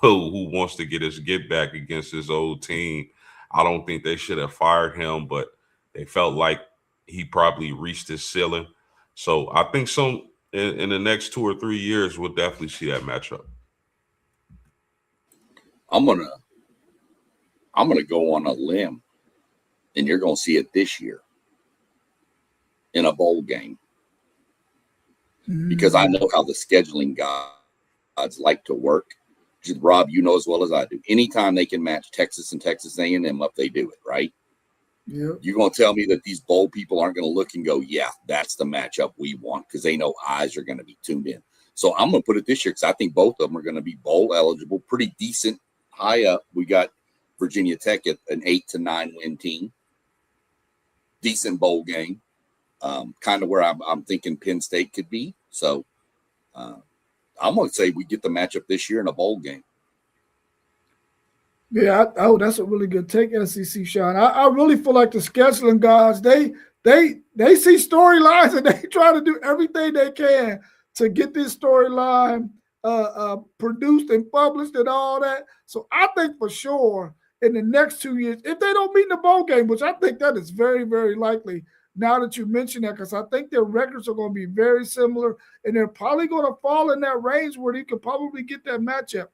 who wants to get his get back against his old team. I don't think they should have fired him, but they felt like he probably reached his ceiling. So I think some in the next 2 or 3 years, we'll definitely see that matchup. I'm gonna go on a limb, and you're gonna see it this year in a bowl game because I know how the scheduling gods like to work. Rob, you know as well as I do. Anytime they can match Texas and Texas A&M up, they do it, right? Yep. You're going to tell me that these bowl people aren't going to look and go, yeah, that's the matchup we want, because they know eyes are going to be tuned in. So I'm going to put it this year because I think both of them are going to be bowl eligible, pretty decent, high up. We got Virginia Tech at an 8-9 win team, decent bowl game, kind of where I'm thinking Penn State could be. So I'm going to say we get the matchup this year in a bowl game. Yeah, that's a really good take, SEC Sean. I really feel like the scheduling guys, they see storylines and they try to do everything they can to get this storyline produced and published and all that. So I think for sure in the next 2 years, if they don't meet in the bowl game, which I think that is very, very likely now that you mention that, because I think their records are going to be very similar and they're probably going to fall in that range where you could probably get that matchup.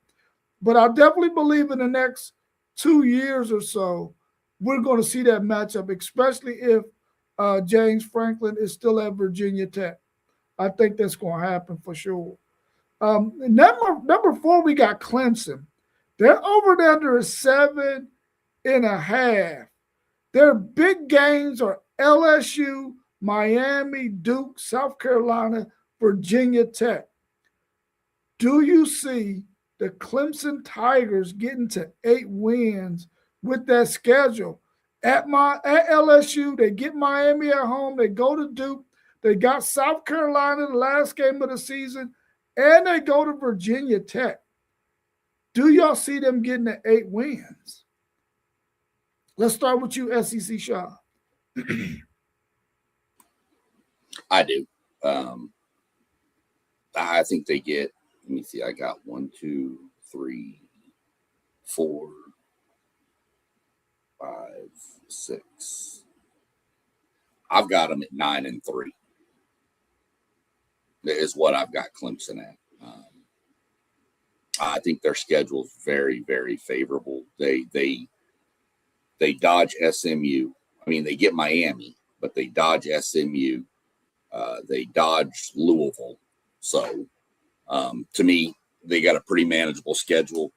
But I definitely believe in the next 2 years or so, we're going to see that matchup, especially if James Franklin is still at Virginia Tech. I think that's going to happen for sure. Number 4, we got Clemson. They're over and under 7.5. Their big games are LSU, Miami, Duke, South Carolina, Virginia Tech. Do you see the Clemson Tigers getting to 8 wins with that schedule? At LSU, they get Miami at home. They go to Duke. They got South Carolina the last game of the season, and they go to Virginia Tech. Do y'all see them getting to 8 wins? Let's start with you, SEC Shaw. I do. I think they get. Let me see. I got 1, 2, 3, 4, 5, 6. I've got them at 9-3. Is what I've got Clemson at. I think their schedule is very, very favorable. They dodge SMU. I mean, they get Miami, but they dodge SMU. They dodge Louisville. So, to me, they got a pretty manageable schedule.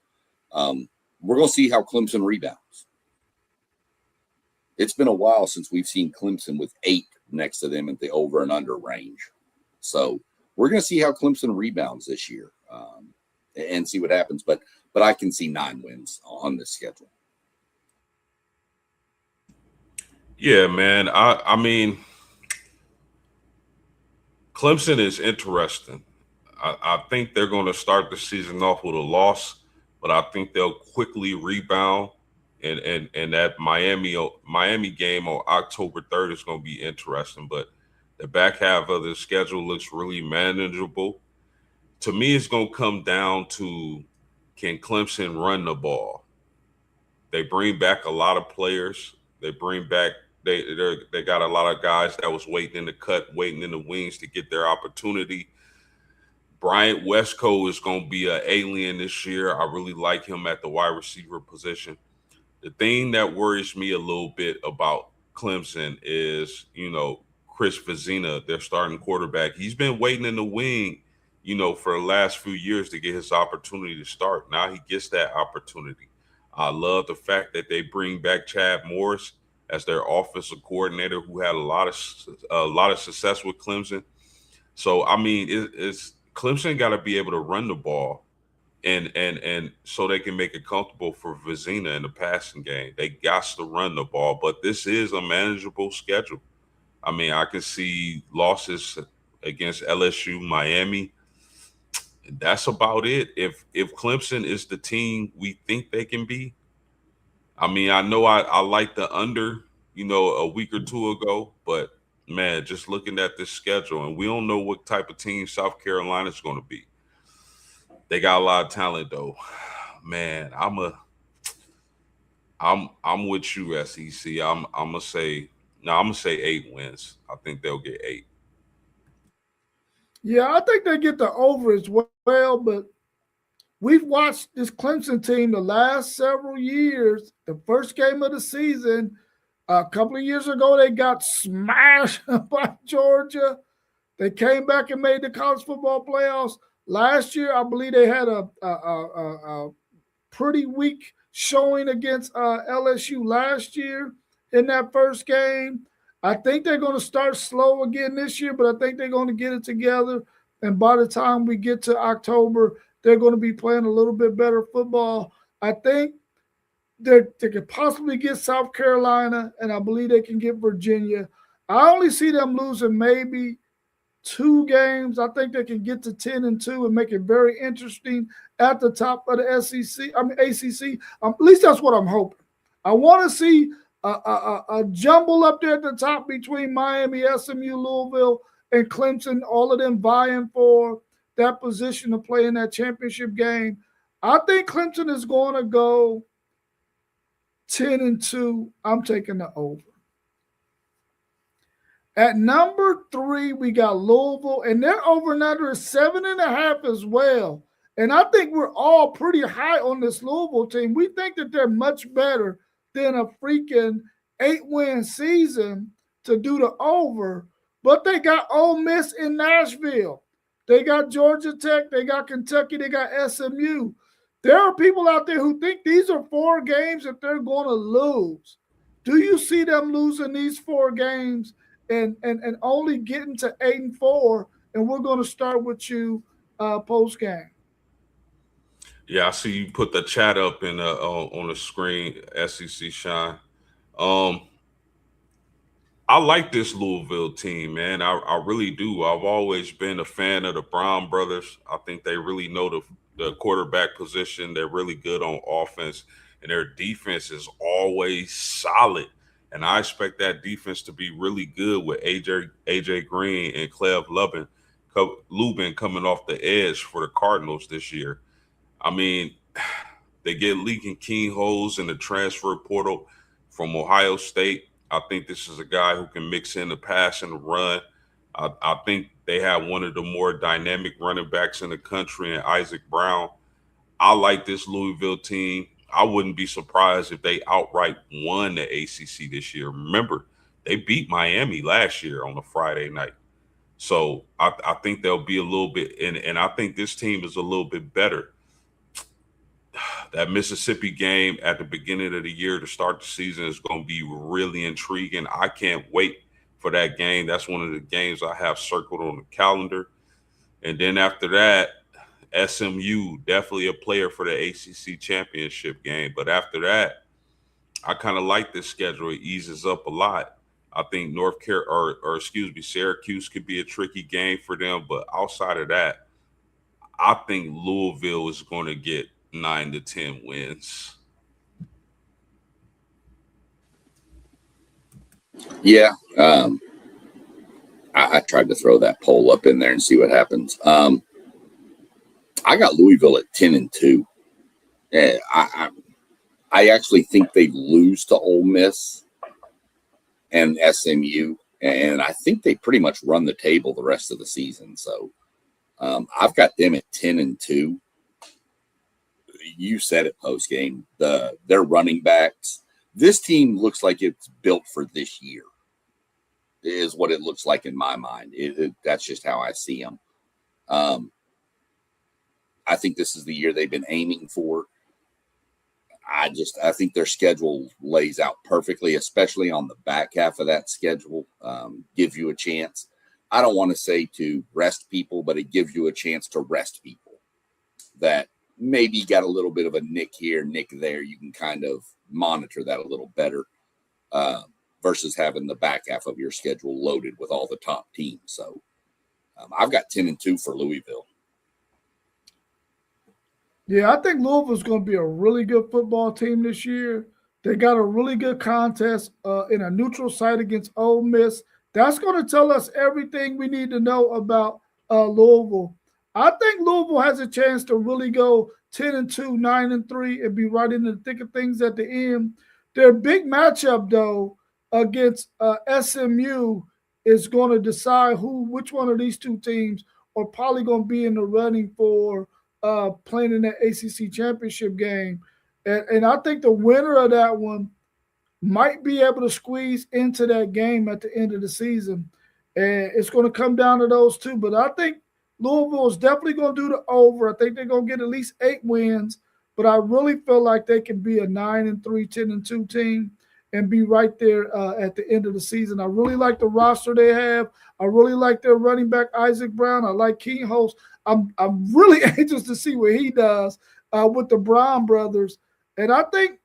We're going to see how Clemson rebounds. It's been a while since we've seen Clemson with 8 next to them at the over and under range. So we're going to see how Clemson rebounds this year and see what happens. But I can see 9 wins on this schedule. Yeah, man. I mean, Clemson is interesting. I think they're going to start the season off with a loss, but I think they'll quickly rebound. And that Miami game on October 3rd is going to be interesting. But the back half of the schedule looks really manageable. To me, it's going to come down to, can Clemson run the ball? They bring back a lot of players. They got a lot of guys that was waiting in the cut, waiting in the wings to get their opportunity. Bryant Westco is going to be an alien this year. I really like him at the wide receiver position. The thing that worries me a little bit about Clemson is, Chris Vizina, their starting quarterback. He's been waiting in the wing, for the last few years to get his opportunity to start. Now he gets that opportunity. I love the fact that they bring back Chad Morris as their offensive coordinator, who had a lot of success with Clemson. So I mean, it's Clemson got to be able to run the ball, and so they can make it comfortable for Vizina in the passing game. They got to run the ball, but this is a manageable schedule. I mean, I can see losses against LSU, Miami. That's about it. If Clemson is the team we think they can be, I mean, I know I like the under, a week or two ago, but man, just looking at this schedule, and we don't know what type of team South Carolina is going to be. They got a lot of talent, though. Man, I'm with you, SEC. I'm gonna say 8 wins. I think they'll get 8. Yeah, I think they get the over as well, but we've watched this Clemson team the last several years. The first game of the season, a couple of years ago, they got smashed by Georgia. They came back and made the college football playoffs. Last year, I believe they had a pretty weak showing against LSU last year in that first game. I think they're going to start slow again this year, but I think they're going to get it together. And by the time we get to October, they're going to be playing a little bit better football. I think they could possibly get South Carolina, and I believe they can get Virginia. I only see them losing maybe 2 games. I think they can get to 10-2 and make it very interesting at the top of the ACC. At least that's what I'm hoping. I want to see a jumble up there at the top between Miami, SMU, Louisville, and Clemson, all of them vying for that position to play in that championship game. I think Clemson is going to go 10-2. I'm taking the over. At number 3, we got Louisville, and their over and under is 7.5 as well. And I think we're all pretty high on this Louisville team. We think that they're much better than a freaking 8-win season to do the over. But they got Ole Miss in Nashville. They got Georgia Tech. They got Kentucky. They got SMU. There are people out there who think these are 4 games that they're going to lose. Do you see them losing these 4 games and only getting to 8-4? And we're going to start with you post game. Yeah, I see you put the chat up in on the screen, SEC Shine. I like this Louisville team, man. I really do. I've always been a fan of the Brown brothers. I think they really know the quarterback position. They're really good on offense, and their defense is always solid. And I expect that defense to be really good with AJ Green and Cleve Lubin coming off the edge for the Cardinals this year. I mean, they get leaking keyholes in the transfer portal from Ohio State. I think this is a guy who can mix in the pass and the run. I think they have one of the more dynamic running backs in the country in Isaac Brown. I like this Louisville team. I wouldn't be surprised if they outright won the ACC this year. Remember, they beat Miami last year on a Friday night. So I think they'll be a little bit, and I think this team is a little bit better. That Mississippi game at the beginning of the year to start the season is going to be really intriguing. I can't wait for that game. That's one of the games I have circled on the calendar. And then after that, SMU, definitely a player for the ACC championship game. But after that, I kind of like this schedule. It eases up a lot. I think Syracuse could be a tricky game for them. But outside of that, I think Louisville is going to get 9 to 10 wins. Yeah. I tried to throw that poll up in there and see what happens. I got Louisville at 10-2. I actually think they lose to Ole Miss and SMU, and I think they pretty much run the table the rest of the season. So I've got them at 10-2. You said it post game. Their running backs. This team looks like it's built for this year. Is what it looks like in my mind. That's just how I see them. I think this is the year they've been aiming for. I think their schedule lays out perfectly, especially on the back half of that schedule. Gives you a chance. I don't want to say to rest people, but it gives you a chance to rest people that maybe got a little bit of a nick here, nick there. You can kind of monitor that a little better versus having the back half of your schedule loaded with all the top teams. So I've got 10-2 for Louisville. Yeah, I think Louisville's going to be a really good football team this year. They got a really good contest in a neutral site against Ole Miss. That's going to tell us everything we need to know about Louisville. I think Louisville has a chance to really go 10-2, 9-3, and be right in the thick of things at the end. Their big matchup, though, against SMU is going to decide which one of these two teams are probably going to be in the running for playing in the ACC championship game. And I think the winner of that one might be able to squeeze into that game at the end of the season. And it's going to come down to those two. But I think Louisville is definitely going to do the over. I think they're going to get at least 8 wins. But I really feel like they can be a 9-3, 10-2 team and be right there at the end of the season. I really like the roster they have. I really like their running back, Isaac Brown. I like King Holst. I'm really anxious to see what he does with the Brown brothers. And I think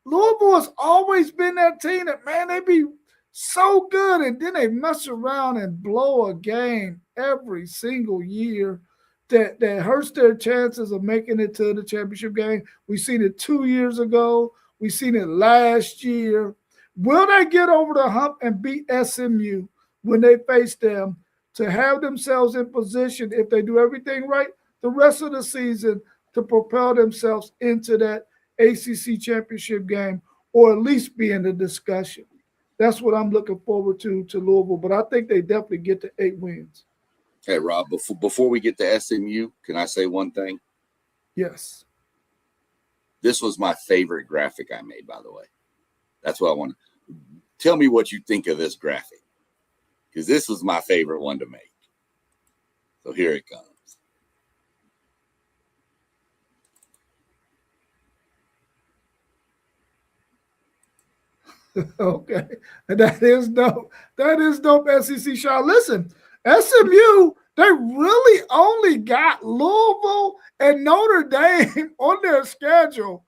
Louisville has always been that team that, man, they be so good, and then they mess around and blow a game every single year that hurts their chances of making it to the championship game. We've seen it 2 years ago. We've seen it last year. Will they get over the hump and beat SMU when they face them to have themselves in position, if they do everything right, the rest of the season to propel themselves into that ACC championship game, or at least be in the discussion? That's what I'm looking forward to Louisville. But I think they definitely get to 8 wins. Hey, Rob, before we get to SMU, can I say one thing? Yes. This was my favorite graphic I made, by the way. That's what I want to tell me what you think of this graphic, because this was my favorite one to make. So here it comes. Okay. That is dope. That is dope, SEC Shaw. Listen, SMU, they really only got Louisville and Notre Dame on their schedule.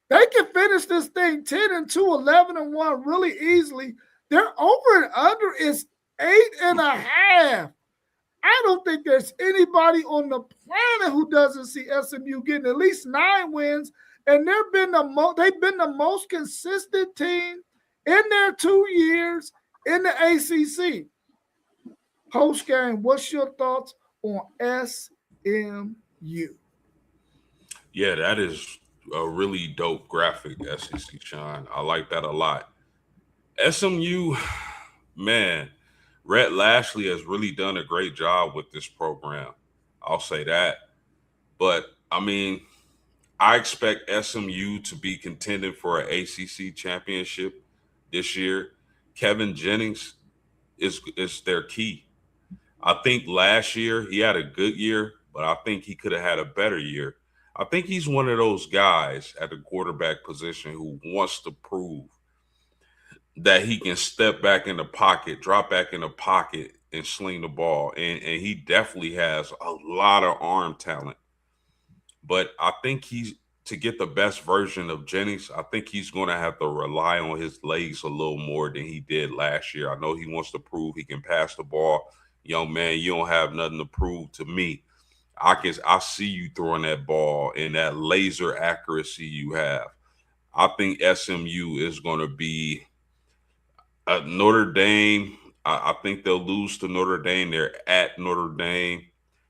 They can finish this thing 10-2, 11-1 really easily. Their over and under is 8.5. I don't think there's anybody on the planet who doesn't see SMU getting at least 9 wins. And they've been the most consistent team in their 2 years in the ACC. Post game, what's your thoughts on SMU? Yeah, that is a really dope graphic, SEC Sean. I like that a lot. SMU, man, Rhett Lashley has really done a great job with this program. I'll say that. But I mean, I expect SMU to be contending for an ACC championship this year. Kevin Jennings is their key. I think last year he had a good year, but I think he could have had a better year. I think he's one of those guys at the quarterback position who wants to prove that he can step back in the pocket, drop back in the pocket, and sling the ball. And he definitely has a lot of arm talent. But I think to get the best version of Jennings, I think he's going to have to rely on his legs a little more than he did last year. I know he wants to prove he can pass the ball. Young man, you don't have nothing to prove to me. I see you throwing that ball and that laser accuracy you have. I think SMU is going to be Notre Dame. I think they'll lose to Notre Dame. They're at Notre Dame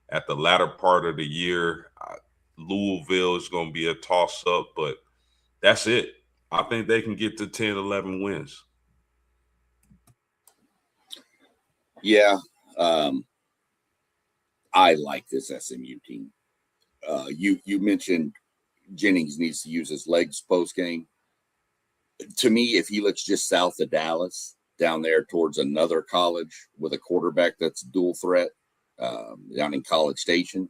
at the latter part of the year. Louisville is going to be a toss-up, but that's it. I think they can get to 10, 11 wins. Yeah. I like this SMU team. You mentioned Jennings needs to use his legs post game. To me, if he looks just south of Dallas, down there towards another college with a quarterback that's dual threat, down in College Station,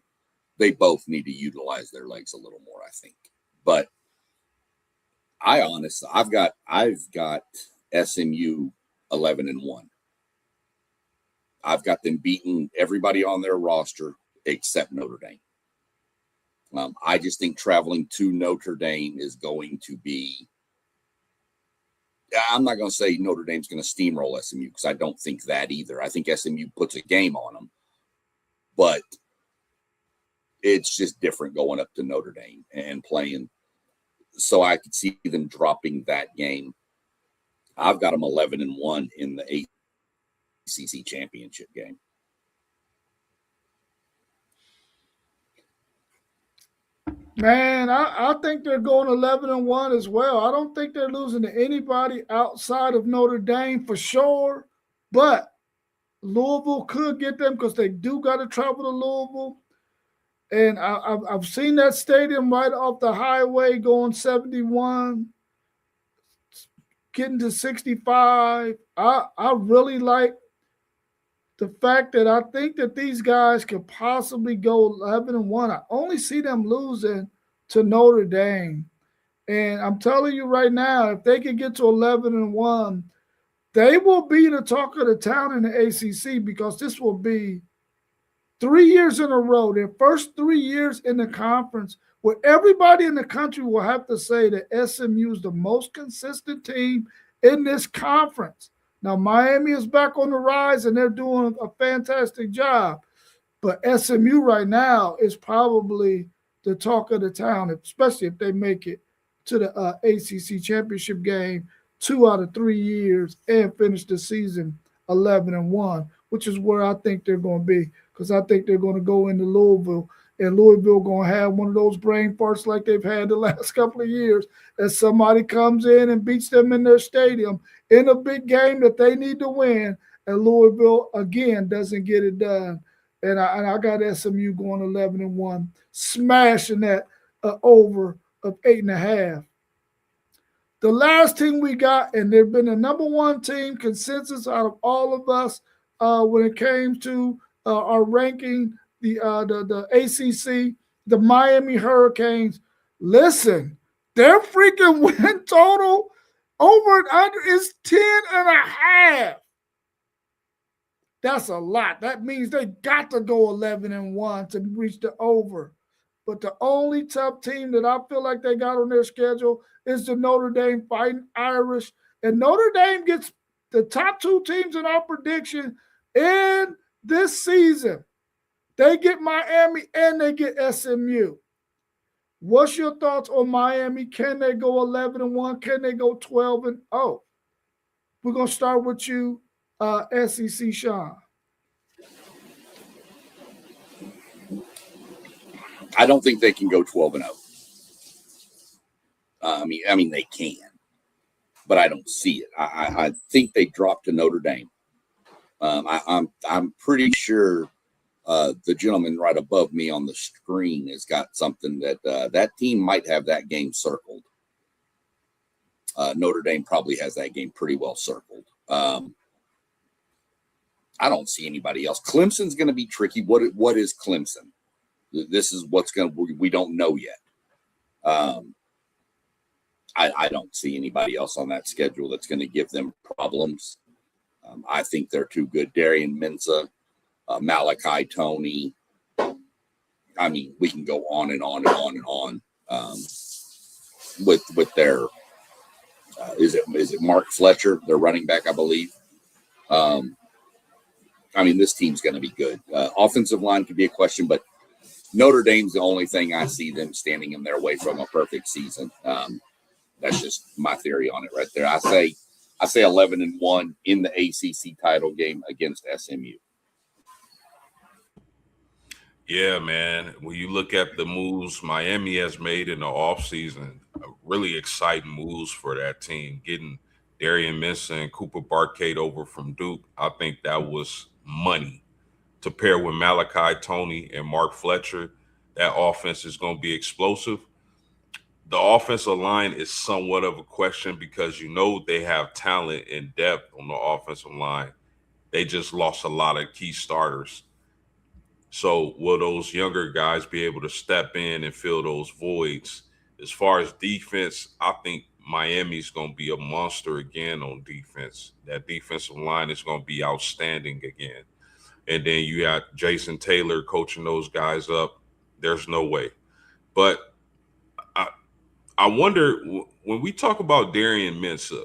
they both need to utilize their legs a little more, I think. But I've got SMU 11-1. I've got them beating everybody on their roster except Notre Dame. I just think traveling to Notre Dame is going to be. I'm not going to say Notre Dame's going to steamroll SMU because I don't think that either. I think SMU puts a game on them, but it's just different going up to Notre Dame and playing. So I could see them dropping that game. I've got them 11-1 in the ACC championship game. Man, I think they're going 11-1 as well. I don't think they're losing to anybody outside of Notre Dame for sure. But Louisville could get them because they do got to travel to Louisville. And I've seen that stadium right off the highway going 71, getting to 65. I really like the fact that I think that these guys could possibly go 11-1. I only see them losing to Notre Dame. And I'm telling you right now, if they can get to 11-1, they will be the talk of the town in the ACC because this will be 3 years in a row, their first 3 years in the conference, where everybody in the country will have to say that SMU is the most consistent team in this conference. Now, Miami is back on the rise, and they're doing a fantastic job. But SMU right now is probably the talk of the town, especially if they make it to the ACC championship game 2 out of 3 years and finish the season 11-1, which is where I think they're going to be because I think they're going to go into Louisville, and Louisville going to have one of those brain farts like they've had the last couple of years as somebody comes in and beats them in their stadium in a big game that they need to win, and Louisville, again, doesn't get it done. And I got SMU going 11-1, smashing that over of 8.5. The last team we got, and they've been the number one team consensus out of all of us when it came to our ranking, the ACC, the Miami Hurricanes. Listen, their freaking win total over and under is 10.5. That's a lot. That means they got to go 11-1 to reach the over. But the only tough team that I feel like they got on their schedule is the Notre Dame Fighting Irish. And Notre Dame gets the top 2 teams in our prediction in this season. They get Miami and they get SMU. What's your thoughts on Miami? Can they go 11-1? Can they go 12-0? We're going to start with you, SEC Sean. I don't think they can go 12-0. I mean they can, but I don't see it. I think they dropped to Notre Dame. I'm pretty sure the gentleman right above me on the screen has got something that that team might have that game circled. Notre Dame probably has that game pretty well circled. I don't see anybody else. Clemson's going to be tricky. What is Clemson? This is what's going to, we don't know yet. I don't see anybody else on that schedule that's going to give them problems. I think they're too good. Darian Mensah, Malachi Tony. I mean, we can go on and on and on and on with their, is it Mark Fletcher, their running back, I believe. I mean, this team's going to be good. Offensive line could be a question, but Notre Dame's the only thing I see them standing in their way from a perfect season. That's just my theory on it right there. I say 11-1 in the ACC title game against SMU. Yeah, man. When you look at the moves Miami has made in the offseason, really exciting moves for that team. Getting Darian Mensah and Cooper Barkade over from Duke, I think that was money to pair with Malachi Tony and Mark Fletcher, that offense is going to be explosive. The offensive line is somewhat of a question because they have talent and depth on the offensive line. They just lost a lot of key starters. So will those younger guys be able to step in and fill those voids? As far as defense, I think Miami's going to be a monster again on defense. That defensive line is going to be outstanding again. And then you got Jason Taylor coaching those guys up. There's no way. But I wonder, when we talk about Darian Mensah,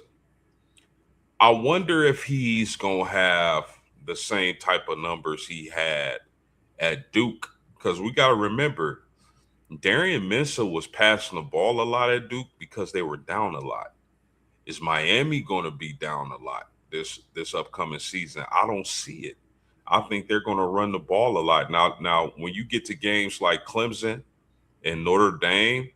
I wonder if he's going to have the same type of numbers he had at Duke. Because we got to remember, Darian Mensah was passing the ball a lot at Duke because they were down a lot. Is Miami going to be down a lot this upcoming season? I don't see it. I think they're going to run the ball a lot. Now, when you get to games like Clemson and Notre Dame,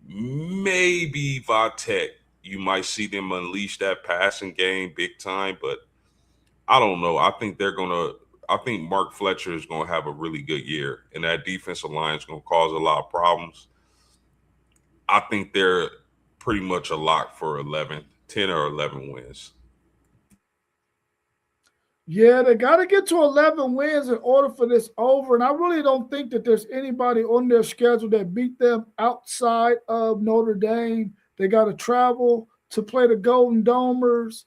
maybe Vatech, you might see them unleash that passing game big time, but I don't know. I think Mark Fletcher is going to have a really good year, and that defensive line is going to cause a lot of problems. I think they're pretty much a lock for 10 or 11 wins. Yeah, they got to get to 11 wins in order for this over. And I really don't think that there's anybody on their schedule that beat them outside of Notre Dame. They got to travel to play the Golden Domers.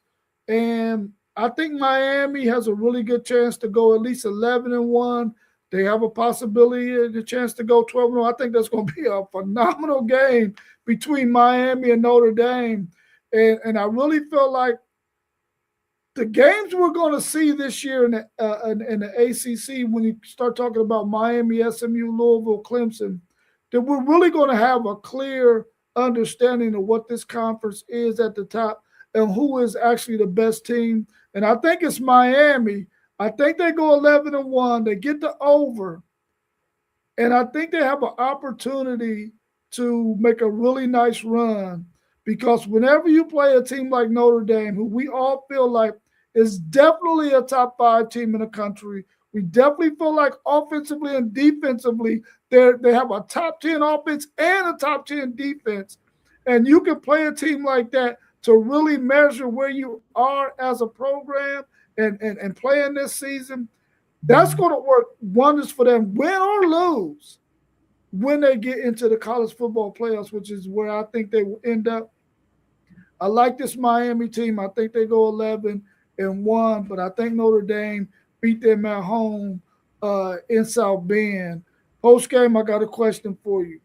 And I think Miami has a really good chance to go at least 11-1. They have a possibility, the chance to go 12-0. I think that's going to be a phenomenal game between Miami and Notre Dame. And I really feel like the games we're going to see this year in the ACC, when you start talking about Miami, SMU, Louisville, Clemson, that we're really going to have a clear understanding of what this conference is at the top and who is actually the best team. And I think it's Miami. I think they go 11-1. They get the over. And I think they have an opportunity to make a really nice run, because whenever you play a team like Notre Dame, who we all feel like is definitely a top 5 team in the country, we definitely feel like offensively and defensively, they have a top 10 offense and a top 10 defense. And you can play a team like that to really measure where you are as a program and play in this season. That's going to work wonders for them, win or lose, when they get into the college football playoffs, which is where I think they will end up. I like this Miami team. I think they go 11-1, but I think Notre Dame beat them at home in South Bend. Post-game, I got a question for you.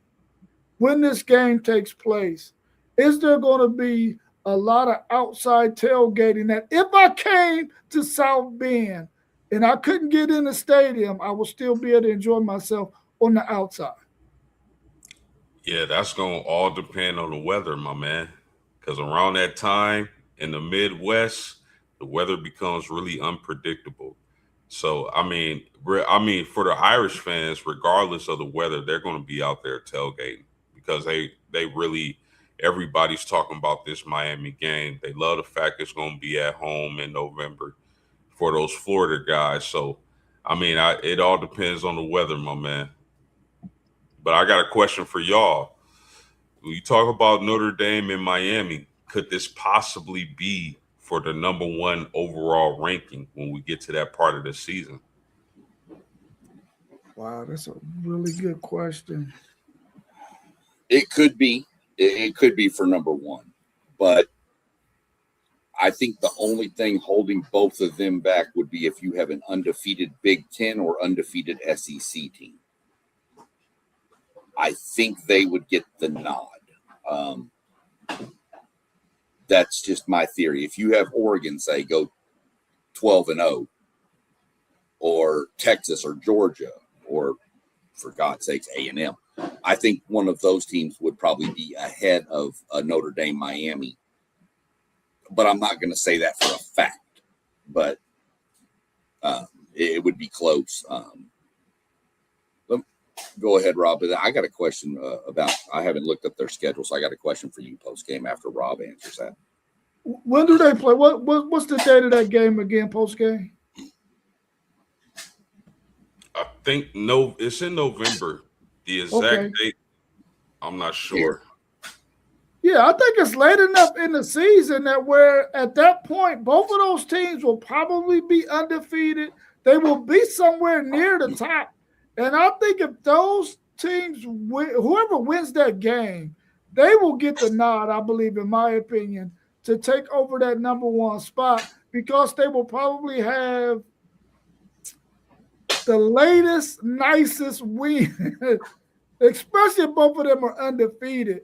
When this game takes place, is there going to be a lot of outside tailgating that if I came to South Bend and I couldn't get in the stadium, I will still be able to enjoy myself on the outside? Yeah, that's going to all depend on the weather, my man. Because around that time in the Midwest, the weather becomes really unpredictable. So, I mean, for the Irish fans, regardless of the weather, they're going to be out there tailgating because they really, everybody's talking about this Miami game. They love the fact it's going to be at home in November for those Florida guys. So, I mean, it all depends on the weather, my man. But I got a question for y'all. When you talk about Notre Dame and Miami, could this possibly be for the number 1 overall ranking when we get to that part of the season? Wow, that's a really good question. It could be. It could be for number 1. But I think the only thing holding both of them back would be if you have an undefeated Big Ten or undefeated SEC team. I think they would get the nod. That's just my theory. If you have Oregon, say, go 12-0, or Texas or Georgia, or for God's sakes, A&M, I think one of those teams would probably be ahead of Notre Dame, Miami. But I'm not going to say that for a fact. But it would be close. Go ahead, Rob. But I got a question about. I haven't looked up their schedule, so I got a question for you post game after Rob answers that. When do they play? What's the date of that game again? Post game? think no, it's in November. The exact date, I'm not sure. Yeah, I think it's late enough in the season that where at that point both of those teams will probably be undefeated. They will be somewhere near the top, and I think if those teams win, whoever wins that game, they will get the nod. I believe, in my opinion, to take over that number one spot because they will probably have the latest, nicest win, especially if both of them are undefeated.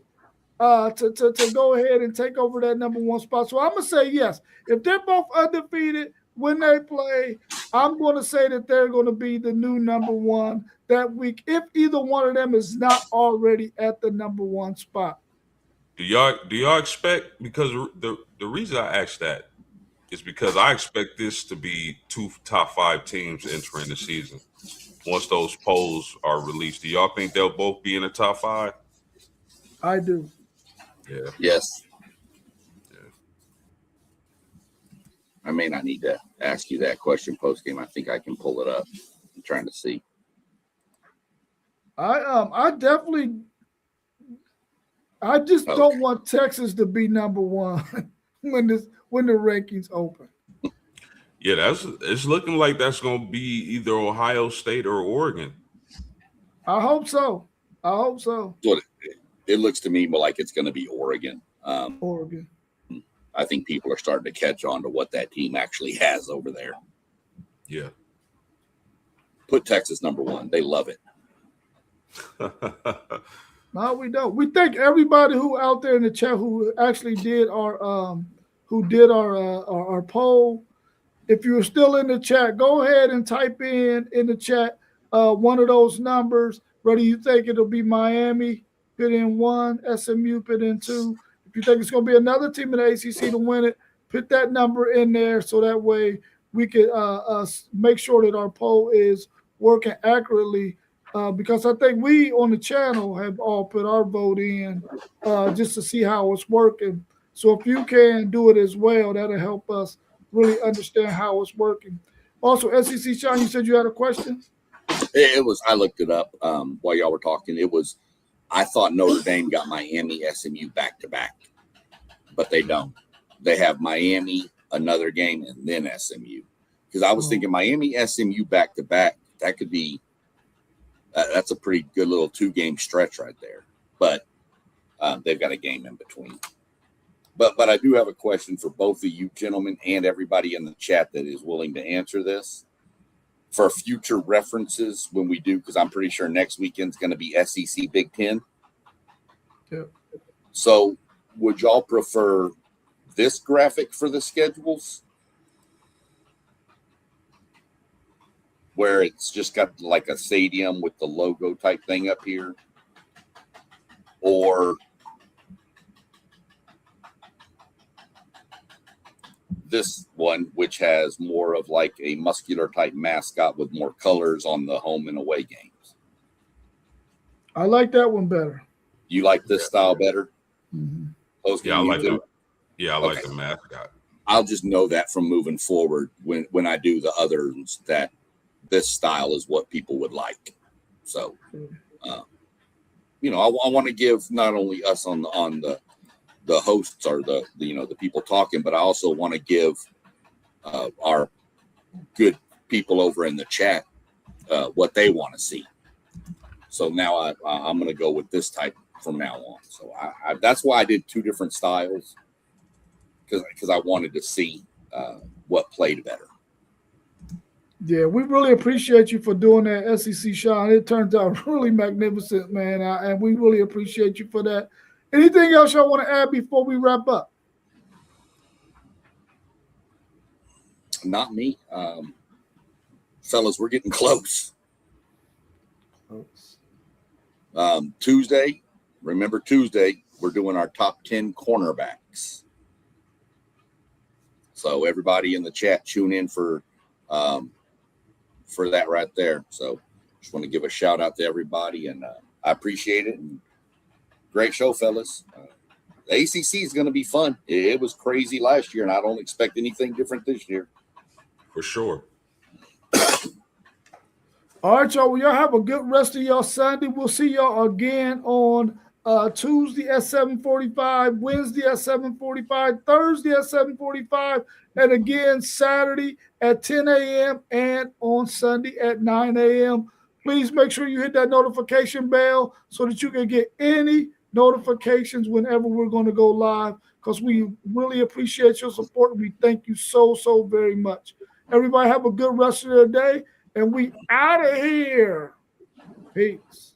To go ahead and take over that number one spot. So I'm gonna say yes. If they're both undefeated when they play, I'm gonna say that they're gonna be the new number one that week. If either one of them is not already at the number one spot. Do y'all expect, because the reason I asked that is because I expect this to be two top 5 teams entering the season. Once those polls are released, do y'all think they'll both be in the top 5? I do. Yeah. Yes. Yeah. I may not need to ask you that question post game. I think I can pull it up. I'm trying to see. I definitely. I just don't want Texas to be number one when the rankings open. Yeah, it's looking like that's going to be either Ohio State or Oregon. I hope so. It looks to me more like it's going to be Oregon. Oregon. I think people are starting to catch on to what that team actually has over there. Yeah. Put Texas number one. They love it. No, we don't. We thank everybody who out there in the chat who actually did our poll. If you're still in the chat, go ahead and type in the chat one of those numbers. Whether you think it'll be Miami, put in 1, SMU, put in 2. If you think it's going to be another team in the ACC to win it, put that number in there so that way we can make sure that our poll is working accurately. Because I think we on the channel have all put our vote in just to see how it's working. So if you can do it as well, that'll help us really understand how it's working. Also, SEC Sean, you said you had a question? It was, I looked it up while y'all were talking. I thought Notre Dame got Miami, SMU back to back, but they don't. They have Miami, another game, and then SMU. Because I was thinking Miami, SMU back to back, that could be, that's a pretty good little 2-game stretch right there. But they've got a game in between. But I do have a question for both of you gentlemen and everybody in the chat that is willing to answer this for future references when we do, because I'm pretty sure next weekend's going to be SEC Big Ten. Yep. So would y'all prefer this graphic for the schedules, where it's just got like a stadium with the logo type thing up here, or this one, which has more of like a muscular type mascot with more colors on the home and away games? I like that one better. You like this style better? Mm-hmm. Yeah, I like the like the mascot. I'll just know that from moving forward when I do the others that this style is what people would like. So, I want to give not only us on the hosts or the people talking, but I also want to give our good people over in the chat what they want to see. So now I'm going to go with this type from now on. So that's why I did 2 different styles, because I wanted to see what played better. Yeah, we really appreciate you for doing that, SEC Sean. It turns out really magnificent, man, and we really appreciate you for that. Anything else y'all want to add before we wrap up? Not me. Fellas, we're getting close. Tuesday, remember Tuesday, we're doing our top 10 cornerbacks. So everybody in the chat, tune in for that right there. So just want to give a shout out to everybody, and I appreciate it. And great show, fellas. The ACC is going to be fun. It was crazy last year, and I don't expect anything different this year. For sure. All right, y'all. Well, y'all have a good rest of y'all Sunday. We'll see y'all again on Tuesday at 7:45, Wednesday at 7:45, Thursday at 7:45, and again Saturday at 10 a.m. and on Sunday at 9 a.m. Please make sure you hit that notification bell so that you can get any notifications whenever we're going to go live, because we really appreciate your support and we thank you so very much. Everybody have a good rest of their day. And we out of here. Peace.